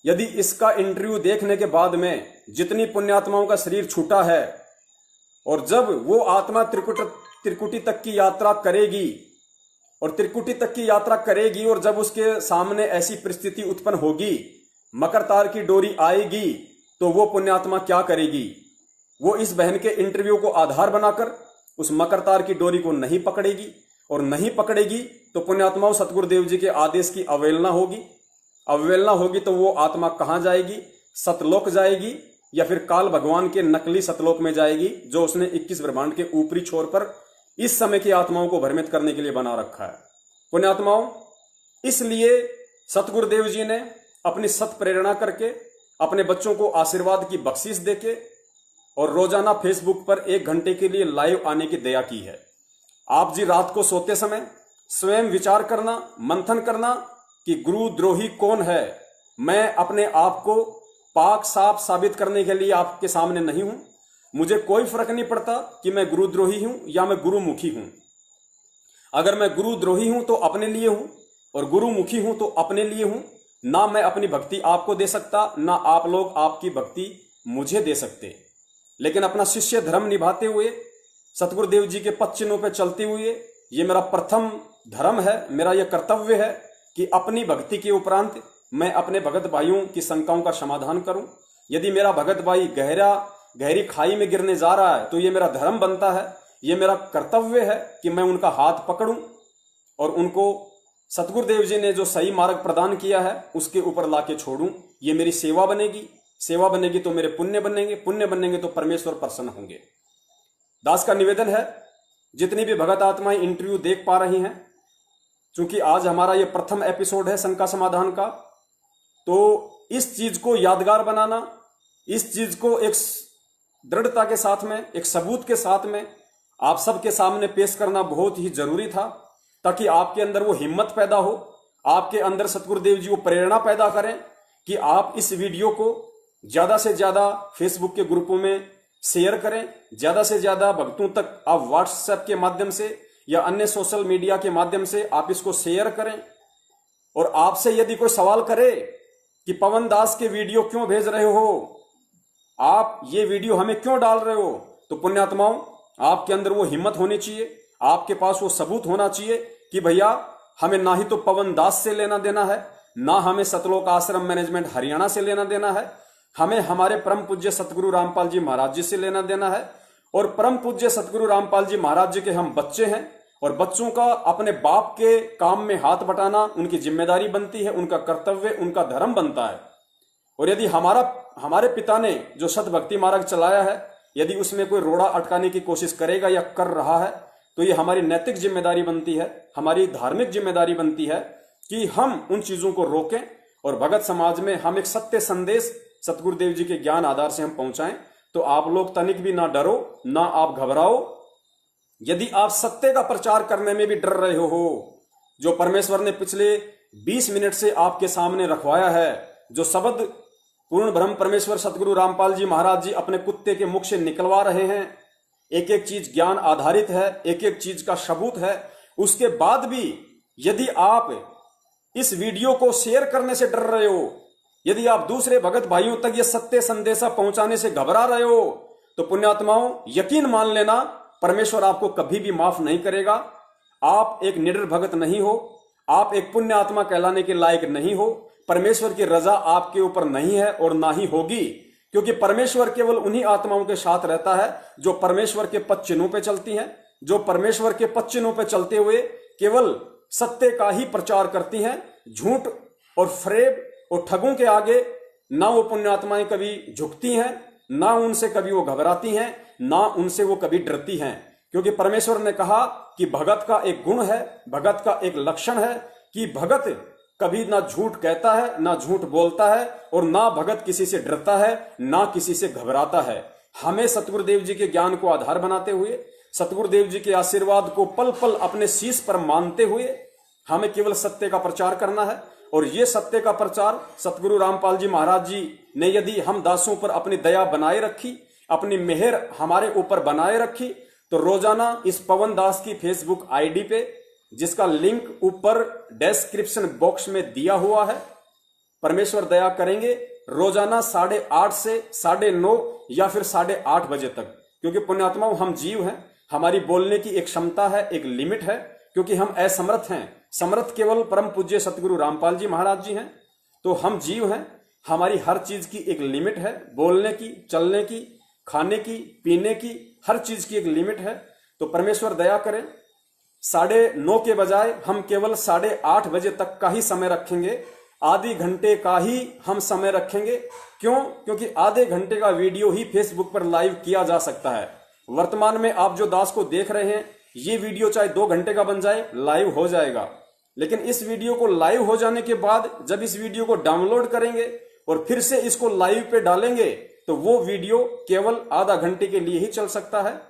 यदि इसका इंटरव्यू देखने के बाद में जितनी पुण्यात्माओं का शरीर छूटा है और जब वो आत्मा त्रिकुटी तक की यात्रा करेगी और त्रिकुटी तक की यात्रा करेगी और जब उसके सामने ऐसी परिस्थिति उत्पन्न होगी, मकर तार की डोरी आएगी, तो वो पुण्यात्मा क्या करेगी? वो इस बहन के इंटरव्यू को आधार बनाकर उस मकर तार की डोरी को नहीं पकड़ेगी, और नहीं पकड़ेगी तो पुण्यात्माओं सतगुरुदेव जी के आदेश की अवहेलना होगी। अवहेलना होगी तो वो आत्मा कहां जाएगी? सतलोक जाएगी, या फिर काल भगवान के नकली सतलोक में जाएगी, जो उसने 21 ब्रह्मांड के ऊपरी छोर पर इस समय की आत्माओं को भ्रमित करने के लिए बना रखा है। पुण्यात्माओं, इसलिए सतगुरुदेव जी ने अपनी सत प्रेरणा करके अपने बच्चों को आशीर्वाद की बख्शीश देके और रोजाना फेसबुक पर 1 घंटे के लिए लाइव आने की दया की है। आप जी रात को सोते समय स्वयं विचार करना, मंथन करना कि गुरुद्रोही कौन है। मैं अपने आप को पाक साफ साबित करने के लिए आपके सामने नहीं हूं। मुझे कोई फर्क नहीं पड़ता कि मैं गुरुद्रोही हूं या मैं गुरुमुखी हूं। अगर मैं गुरुद्रोही हूं तो अपने लिए हूं, और गुरुमुखी हूं तो अपने लिए हूं। ना मैं अपनी भक्ति आपको दे सकता, ना आप लोग आपकी भक्ति मुझे दे सकते। लेकिन अपना शिष्य धर्म निभाते हुए, सतगुरुदेव जी के पद चिन्हों पर चलते हुए, ये मेरा प्रथम धर्म है, मेरा यह कर्तव्य है कि अपनी भक्ति के उपरांत मैं अपने भगत भाइयों की शंकाओं का समाधान करूं। यदि मेरा भगत भाई गहरी खाई में गिरने जा रहा है तो ये मेरा धर्म बनता है ये मेरा कर्तव्य है कि मैं उनका हाथ पकड़ूं और उनको सतगुरुदेव जी ने जो सही मार्ग प्रदान किया है उसके ऊपर लाके छोड़ूं। ये मेरी सेवा बनेगी, सेवा बनेगी तो मेरे पुण्य बनेंगे, पुण्य बनेंगे तो परमेश्वर प्रसन्न होंगे। दास का निवेदन है, जितनी भी भगत आत्माएं इंटरव्यू देख पा रही हैं, क्योंकि आज हमारा ये प्रथम एपिसोड है शंका समाधान का, तो इस चीज को यादगार बनाना, इस चीज को एक दृढ़ता के साथ में, एक सबूत के साथ में आप सबके सामने पेश करना बहुत ही जरूरी था, ताकि आपके अंदर वो हिम्मत पैदा हो, आपके अंदर सतगुरुदेव जी वो प्रेरणा पैदा करें कि आप इस वीडियो को ज्यादा से ज्यादा फेसबुक के ग्रुपों में शेयर करें, ज्यादा से ज्यादा भक्तों तक आप व्हाट्सएप के माध्यम से या अन्य सोशल मीडिया के माध्यम से आप इसको शेयर करें। और आपसे यदि कोई सवाल करे कि पवन दास के वीडियो क्यों भेज रहे हो, आप ये वीडियो हमें क्यों डाल रहे हो, तो पुण्यात्माओं आपके अंदर वो हिम्मत होनी चाहिए, आपके पास वो सबूत होना चाहिए कि भैया हमें ना ही तो पवन दास से लेना देना है, ना हमें सतलोक आश्रम मैनेजमेंट हरियाणा से लेना देना है, हमें हमारे परम पूज्य सतगुरु रामपाल जी महाराज जी से लेना देना है। और परम पूज्य सतगुरु रामपाल जी महाराज जी के हम बच्चे हैं और बच्चों का अपने बाप के काम में हाथ बटाना उनकी जिम्मेदारी बनती है, उनका कर्तव्य, उनका धर्म बनता है। और यदि हमारे पिता ने जो सत भक्ति मार्ग चलाया है, यदि उसमें कोई रोड़ा अटकाने की कोशिश करेगा या कर रहा है, तो ये हमारी नैतिक जिम्मेदारी बनती है, हमारी धार्मिक जिम्मेदारी बनती है कि हम उन चीजों को रोकें और भगत समाज में हम एक सत्य संदेश सतगुरुदेव जी के ज्ञान आधार से हम पहुंचाएं। तो आप लोग तनिक भी ना डरो, ना आप घबराओ। यदि आप सत्य का प्रचार करने में भी डर रहे हो, जो परमेश्वर ने पिछले 20 मिनट से आपके सामने रखवाया है, जो शब्द पूर्ण ब्रह्म परमेश्वर सतगुरु रामपाल जी महाराज जी अपने कुत्ते के मुख से निकलवा रहे हैं, एक एक चीज ज्ञान आधारित है, एक एक चीज का सबूत है, उसके बाद भी यदि आप इस वीडियो को शेयर करने से डर रहे हो, यदि आप दूसरे भगत भाइयों तक ये सत्य संदेशा पहुंचाने से घबरा रहे हो, तो पुण्यात्माओं यकीन मान लेना परमेश्वर आपको कभी भी माफ नहीं करेगा। आप एक निडर भगत नहीं हो, आप एक पुण्य आत्मा कहलाने के लायक नहीं हो, परमेश्वर की रजा आपके ऊपर नहीं है और ना ही होगी, क्योंकि परमेश्वर केवल उन्हीं आत्माओं के साथ रहता है जो परमेश्वर के पद चिन्हों पे चलती हैं, जो परमेश्वर के पद चिन्हों पे चलते हुए केवल सत्य का ही प्रचार करती हैं। झूठ और फ्रेब और ठगों के आगे ना वो पुण्यात्माएं कभी झुकती हैं, ना उनसे कभी वो घबराती हैं, ना उनसे वो कभी डरती हैं, क्योंकि परमेश्वर ने कहा कि भगत का एक गुण है, भगत का एक लक्षण है कि भगत कभी ना झूठ कहता है, ना झूठ बोलता है, और ना भगत किसी से डरता है, ना किसी से घबराता है। हमें सतगुरुदेव जी के ज्ञान को आधार बनाते हुए, सतगुरुदेव जी के आशीर्वाद को पल पल अपने शीश पर मानते हुए हमें केवल सत्य का प्रचार करना है। और ये सत्य का प्रचार सतगुरु रामपाल जी महाराज जी ने यदि हम दासों पर अपनी दया बनाए रखी, अपनी मेहर हमारे ऊपर बनाए रखी, तो रोजाना इस पवन दास की फेसबुक आईडी पे, जिसका लिंक ऊपर डिस्क्रिप्शन बॉक्स में दिया हुआ है, परमेश्वर दया करेंगे रोजाना 8:30 से 9:30 या फिर 8:30 बजे तक, क्योंकि पुण्यात्माओं हम जीव हैं, हमारी बोलने की एक क्षमता है, एक लिमिट है, क्योंकि हम असमर्थ हैं। समर्थ केवल परम पूज्य सतगुरु रामपाल जी महाराज जी हैं। तो हम जीव हैं, हमारी हर चीज की एक लिमिट है, बोलने की, चलने की, खाने की, पीने की, हर चीज की एक लिमिट है। तो परमेश्वर दया करें, 9:30 के बजाय हम केवल 8:30 बजे तक का ही समय रखेंगे, आधे घंटे का ही हम समय रखेंगे। क्यों? क्योंकि आधे घंटे का वीडियो ही फेसबुक पर लाइव किया जा सकता है। वर्तमान में आप जो दास को देख रहे हैं, ये वीडियो चाहे 2 घंटे का बन जाए, लाइव हो जाएगा। लेकिन इस वीडियो को लाइव हो जाने के बाद जब इस वीडियो को डाउनलोड करेंगे और फिर से इसको लाइव पे डालेंगे, तो वो वीडियो केवल आधा घंटे के लिए ही चल सकता है।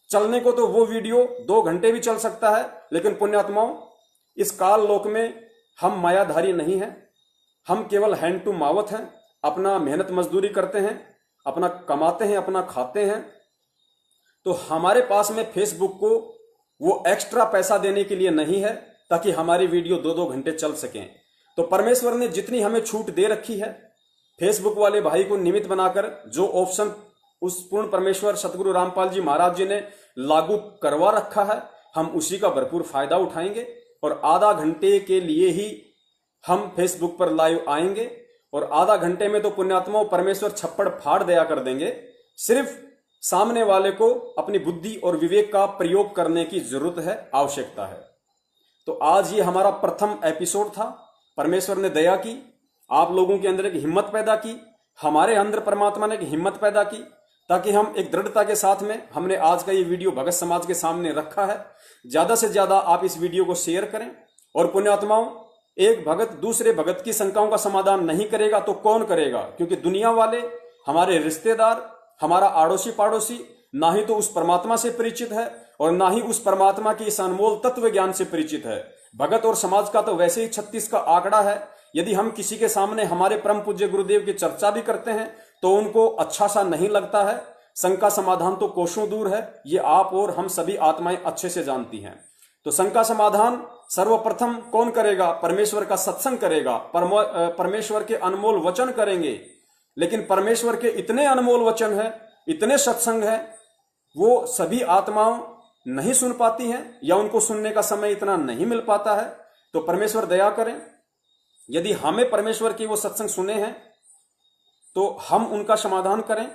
चलने को तो वो वीडियो 2 घंटे भी चल सकता है, लेकिन पुण्यात्माओं इस काल लोक में हम मायाधारी नहीं हैं, हम केवल हैंड टू माउथ हैं, अपना मेहनत मजदूरी करते हैं, अपना कमाते हैं, अपना खाते हैं। तो हमारे पास में फेसबुक को वो एक्स्ट्रा पैसा देने के लिए नहीं है ताकि हमारी वीडियो 2-2 घंटे चल सकें। तो परमेश्वर ने जितनी हमें छूट दे रखी है, फेसबुक वाले भाई को निमित्त बनाकर जो ऑप्शन उस पूर्ण परमेश्वर सतगुरु रामपाल जी महाराज जी ने लागू करवा रखा है, हम उसी का भरपूर फायदा उठाएंगे और आधा घंटे के लिए ही हम फेसबुक पर लाइव आएंगे। और आधा घंटे में तो पुण्यात्माओं परमेश्वर छप्पड़ फाड़ दया कर देंगे। सिर्फ सामने वाले को अपनी बुद्धि और विवेक का प्रयोग करने की जरूरत है, आवश्यकता है। तो आज ये हमारा प्रथम एपिसोड था। परमेश्वर ने दया की, आप लोगों के अंदर एक हिम्मत पैदा की, हमारे अंदर परमात्मा ने एक हिम्मत पैदा की, ताकि हम एक दृढ़ता के साथ में हमने आज का ये वीडियो भगत समाज के सामने रखा है। ज्यादा से ज्यादा आप इस वीडियो को शेयर करें। और पुण्यात्माओं, एक भगत दूसरे भगत की शंकाओं का समाधान नहीं करेगा तो कौन करेगा? क्योंकि दुनिया वाले, हमारे रिश्तेदार, हमारा आड़ोसी पाड़ोसी ना ही तो उस परमात्मा से परिचित है और ना ही उस परमात्मा की इस अनमोल तत्व ज्ञान से परिचित है। भगत और समाज का तो वैसे ही 36 का आंकड़ा है। यदि हम किसी के सामने हमारे परम पूज्य गुरुदेव की चर्चा भी करते हैं तो उनको अच्छा सा नहीं लगता है। शंका समाधान तो कोसों दूर है, ये आप और हम सभी आत्माएं अच्छे से जानती हैं। तो शंका समाधान सर्वप्रथम कौन करेगा? परमेश्वर का सत्संग करेगा, परमेश्वर के अनमोल वचन करेंगे। लेकिन परमेश्वर के इतने अनमोल वचन है, इतने सत्संग है, वो सभी आत्माओं नहीं सुन पाती हैं या उनको सुनने का समय इतना नहीं मिल पाता है। तो परमेश्वर दया करें, यदि हमें परमेश्वर की वो सत्संग सुने हैं तो हम उनका समाधान करें।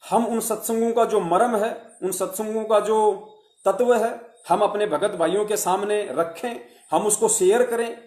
हम उन सत्संगों का जो मर्म है, उन सत्संगों का जो तत्व है, हम अपने भगत भाइयों के सामने रखें, हम उसको शेयर करें।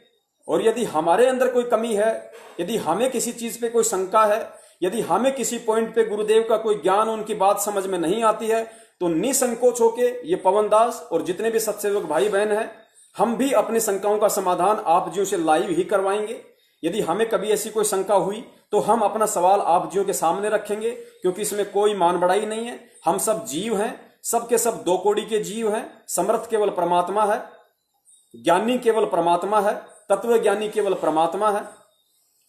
और यदि हमारे अंदर कोई कमी है, यदि हमें किसी चीज पे कोई शंका है, यदि हमें किसी पॉइंट पे गुरुदेव का कोई ज्ञान, उनकी बात समझ में नहीं आती है, तो निसंकोच होके ये पवन दास और जितने भी सत्सेवक भाई बहन हैं, हम भी अपनी शंकाओं का समाधान आप जियों से लाइव ही करवाएंगे। यदि हमें कभी ऐसी कोई शंका हुई तो हम अपना सवाल आप जियों के सामने रखेंगे, क्योंकि इसमें कोई मान बढ़ाई नहीं है। हम सब जीव हैं, सबके सब दो कोड़ी के जीव हैं। समर्थ केवल परमात्मा है, ज्ञानी केवल परमात्मा है, तत्व ज्ञानी केवल परमात्मा है।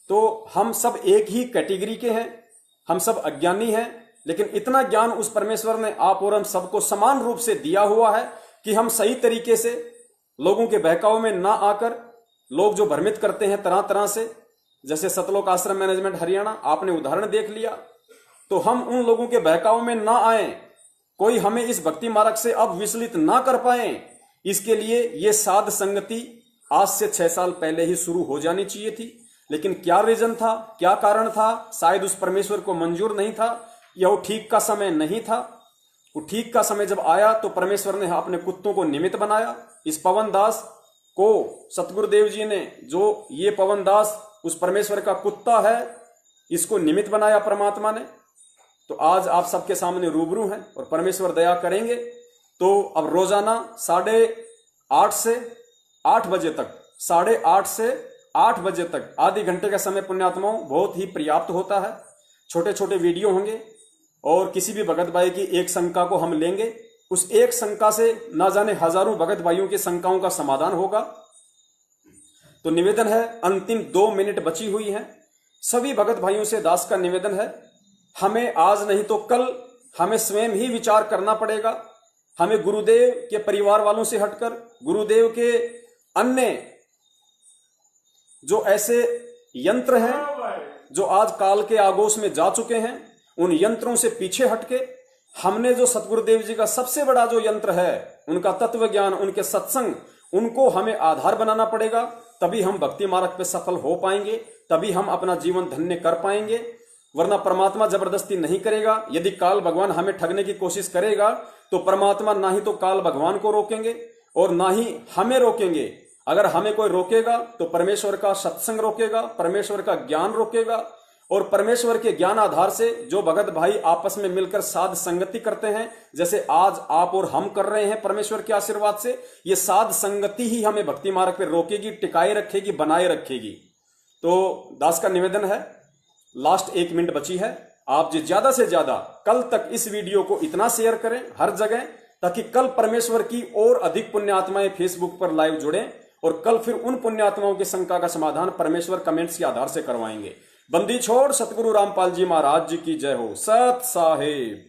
तो हम सब एक ही कैटेगरी के हैं, हम सब अज्ञानी हैं। लेकिन इतना ज्ञान उस परमेश्वर ने आप और हम सबको समान रूप से दिया हुआ है कि हम सही तरीके से लोगों के बहकाव में ना आकर, लोग जो भ्रमित करते हैं तरह तरह से, जैसे सतलोक आश्रम मैनेजमेंट हरियाणा आपने उदाहरण देख लिया, तो हम उन लोगों के बहकाव में ना आए, कोई हमें इस भक्ति मार्ग से अब विचलित ना कर पाए। इसके लिए ये साध संगति आज से 6 साल पहले ही शुरू हो जानी चाहिए थी। लेकिन क्या रीजन था, क्या कारण था? शायद उस परमेश्वर को मंजूर नहीं था या वो ठीक का समय नहीं था। वो ठीक का समय जब आया तो परमेश्वर ने अपने कुत्तों को निमित्त बनाया। इस पवन दास को सतगुरुदेव जी ने, जो ये पवन दास उस परमेश्वर का कुत्ता है, इसको निमित्त बनाया परमात्मा ने। तो आज आप सबके सामने रूबरू हैं और परमेश्वर दया करेंगे तो अब रोजाना 8:30 से 8 बजे तक, 8:30 से 8 बजे तक आधे घंटे का समय पुण्यात्माओं बहुत ही पर्याप्त होता है। छोटे छोटे वीडियो होंगे और किसी भी भगत भाई की एक शंका को हम लेंगे। उस एक शंका से ना जाने हजारों भगत भाइयों की शंकाओं का समाधान होगा। तो निवेदन है, अंतिम 2 मिनट बची हुई है, सभी भगत भाइयों से दास का निवेदन है, हमें आज नहीं तो कल हमें स्वयं ही विचार करना पड़ेगा। हमें गुरुदेव के परिवार वालों से हटकर, गुरुदेव के अन्य जो ऐसे यंत्र हैं जो आज काल के आगोश में जा चुके हैं, उन यंत्रों से पीछे हटके हमने जो सतगुरुदेव जी का सबसे बड़ा जो यंत्र है, उनका तत्व ज्ञान, उनके सत्संग, उनको हमें आधार बनाना पड़ेगा। तभी हम भक्ति मार्ग पे सफल हो पाएंगे, तभी हम अपना जीवन धन्य कर पाएंगे। वरना परमात्मा जबरदस्ती नहीं करेगा। यदि काल भगवान हमें ठगने की कोशिश करेगा तो परमात्मा ना ही तो काल भगवान को रोकेंगे और ना ही हमें रोकेंगे। अगर हमें कोई रोकेगा तो परमेश्वर का सत्संग रोकेगा, परमेश्वर का ज्ञान रोकेगा। और परमेश्वर के ज्ञान आधार से जो भगत भाई आपस में मिलकर साध संगति करते हैं, जैसे आज आप और हम कर रहे हैं परमेश्वर के आशीर्वाद से, ये साध संगति ही हमें भक्ति मार्ग पे रोकेगी, टिकाए रखेगी, बनाए रखेगी। तो दास का निवेदन है, लास्ट 1 मिनट बची है, आप जो ज्यादा से ज्यादा कल तक इस वीडियो को इतना शेयर करें हर जगह, ताकि कल परमेश्वर की और अधिक पुण्यात्माएं फेसबुक पर लाइव जुड़ें और कल फिर उन पुण्यात्माओं की शंका का समाधान परमेश्वर कमेंट्स के आधार से करवाएंगे। बंदी छोड़ सतगुरु रामपाल जी महाराज जी की जय हो। सत साहेब।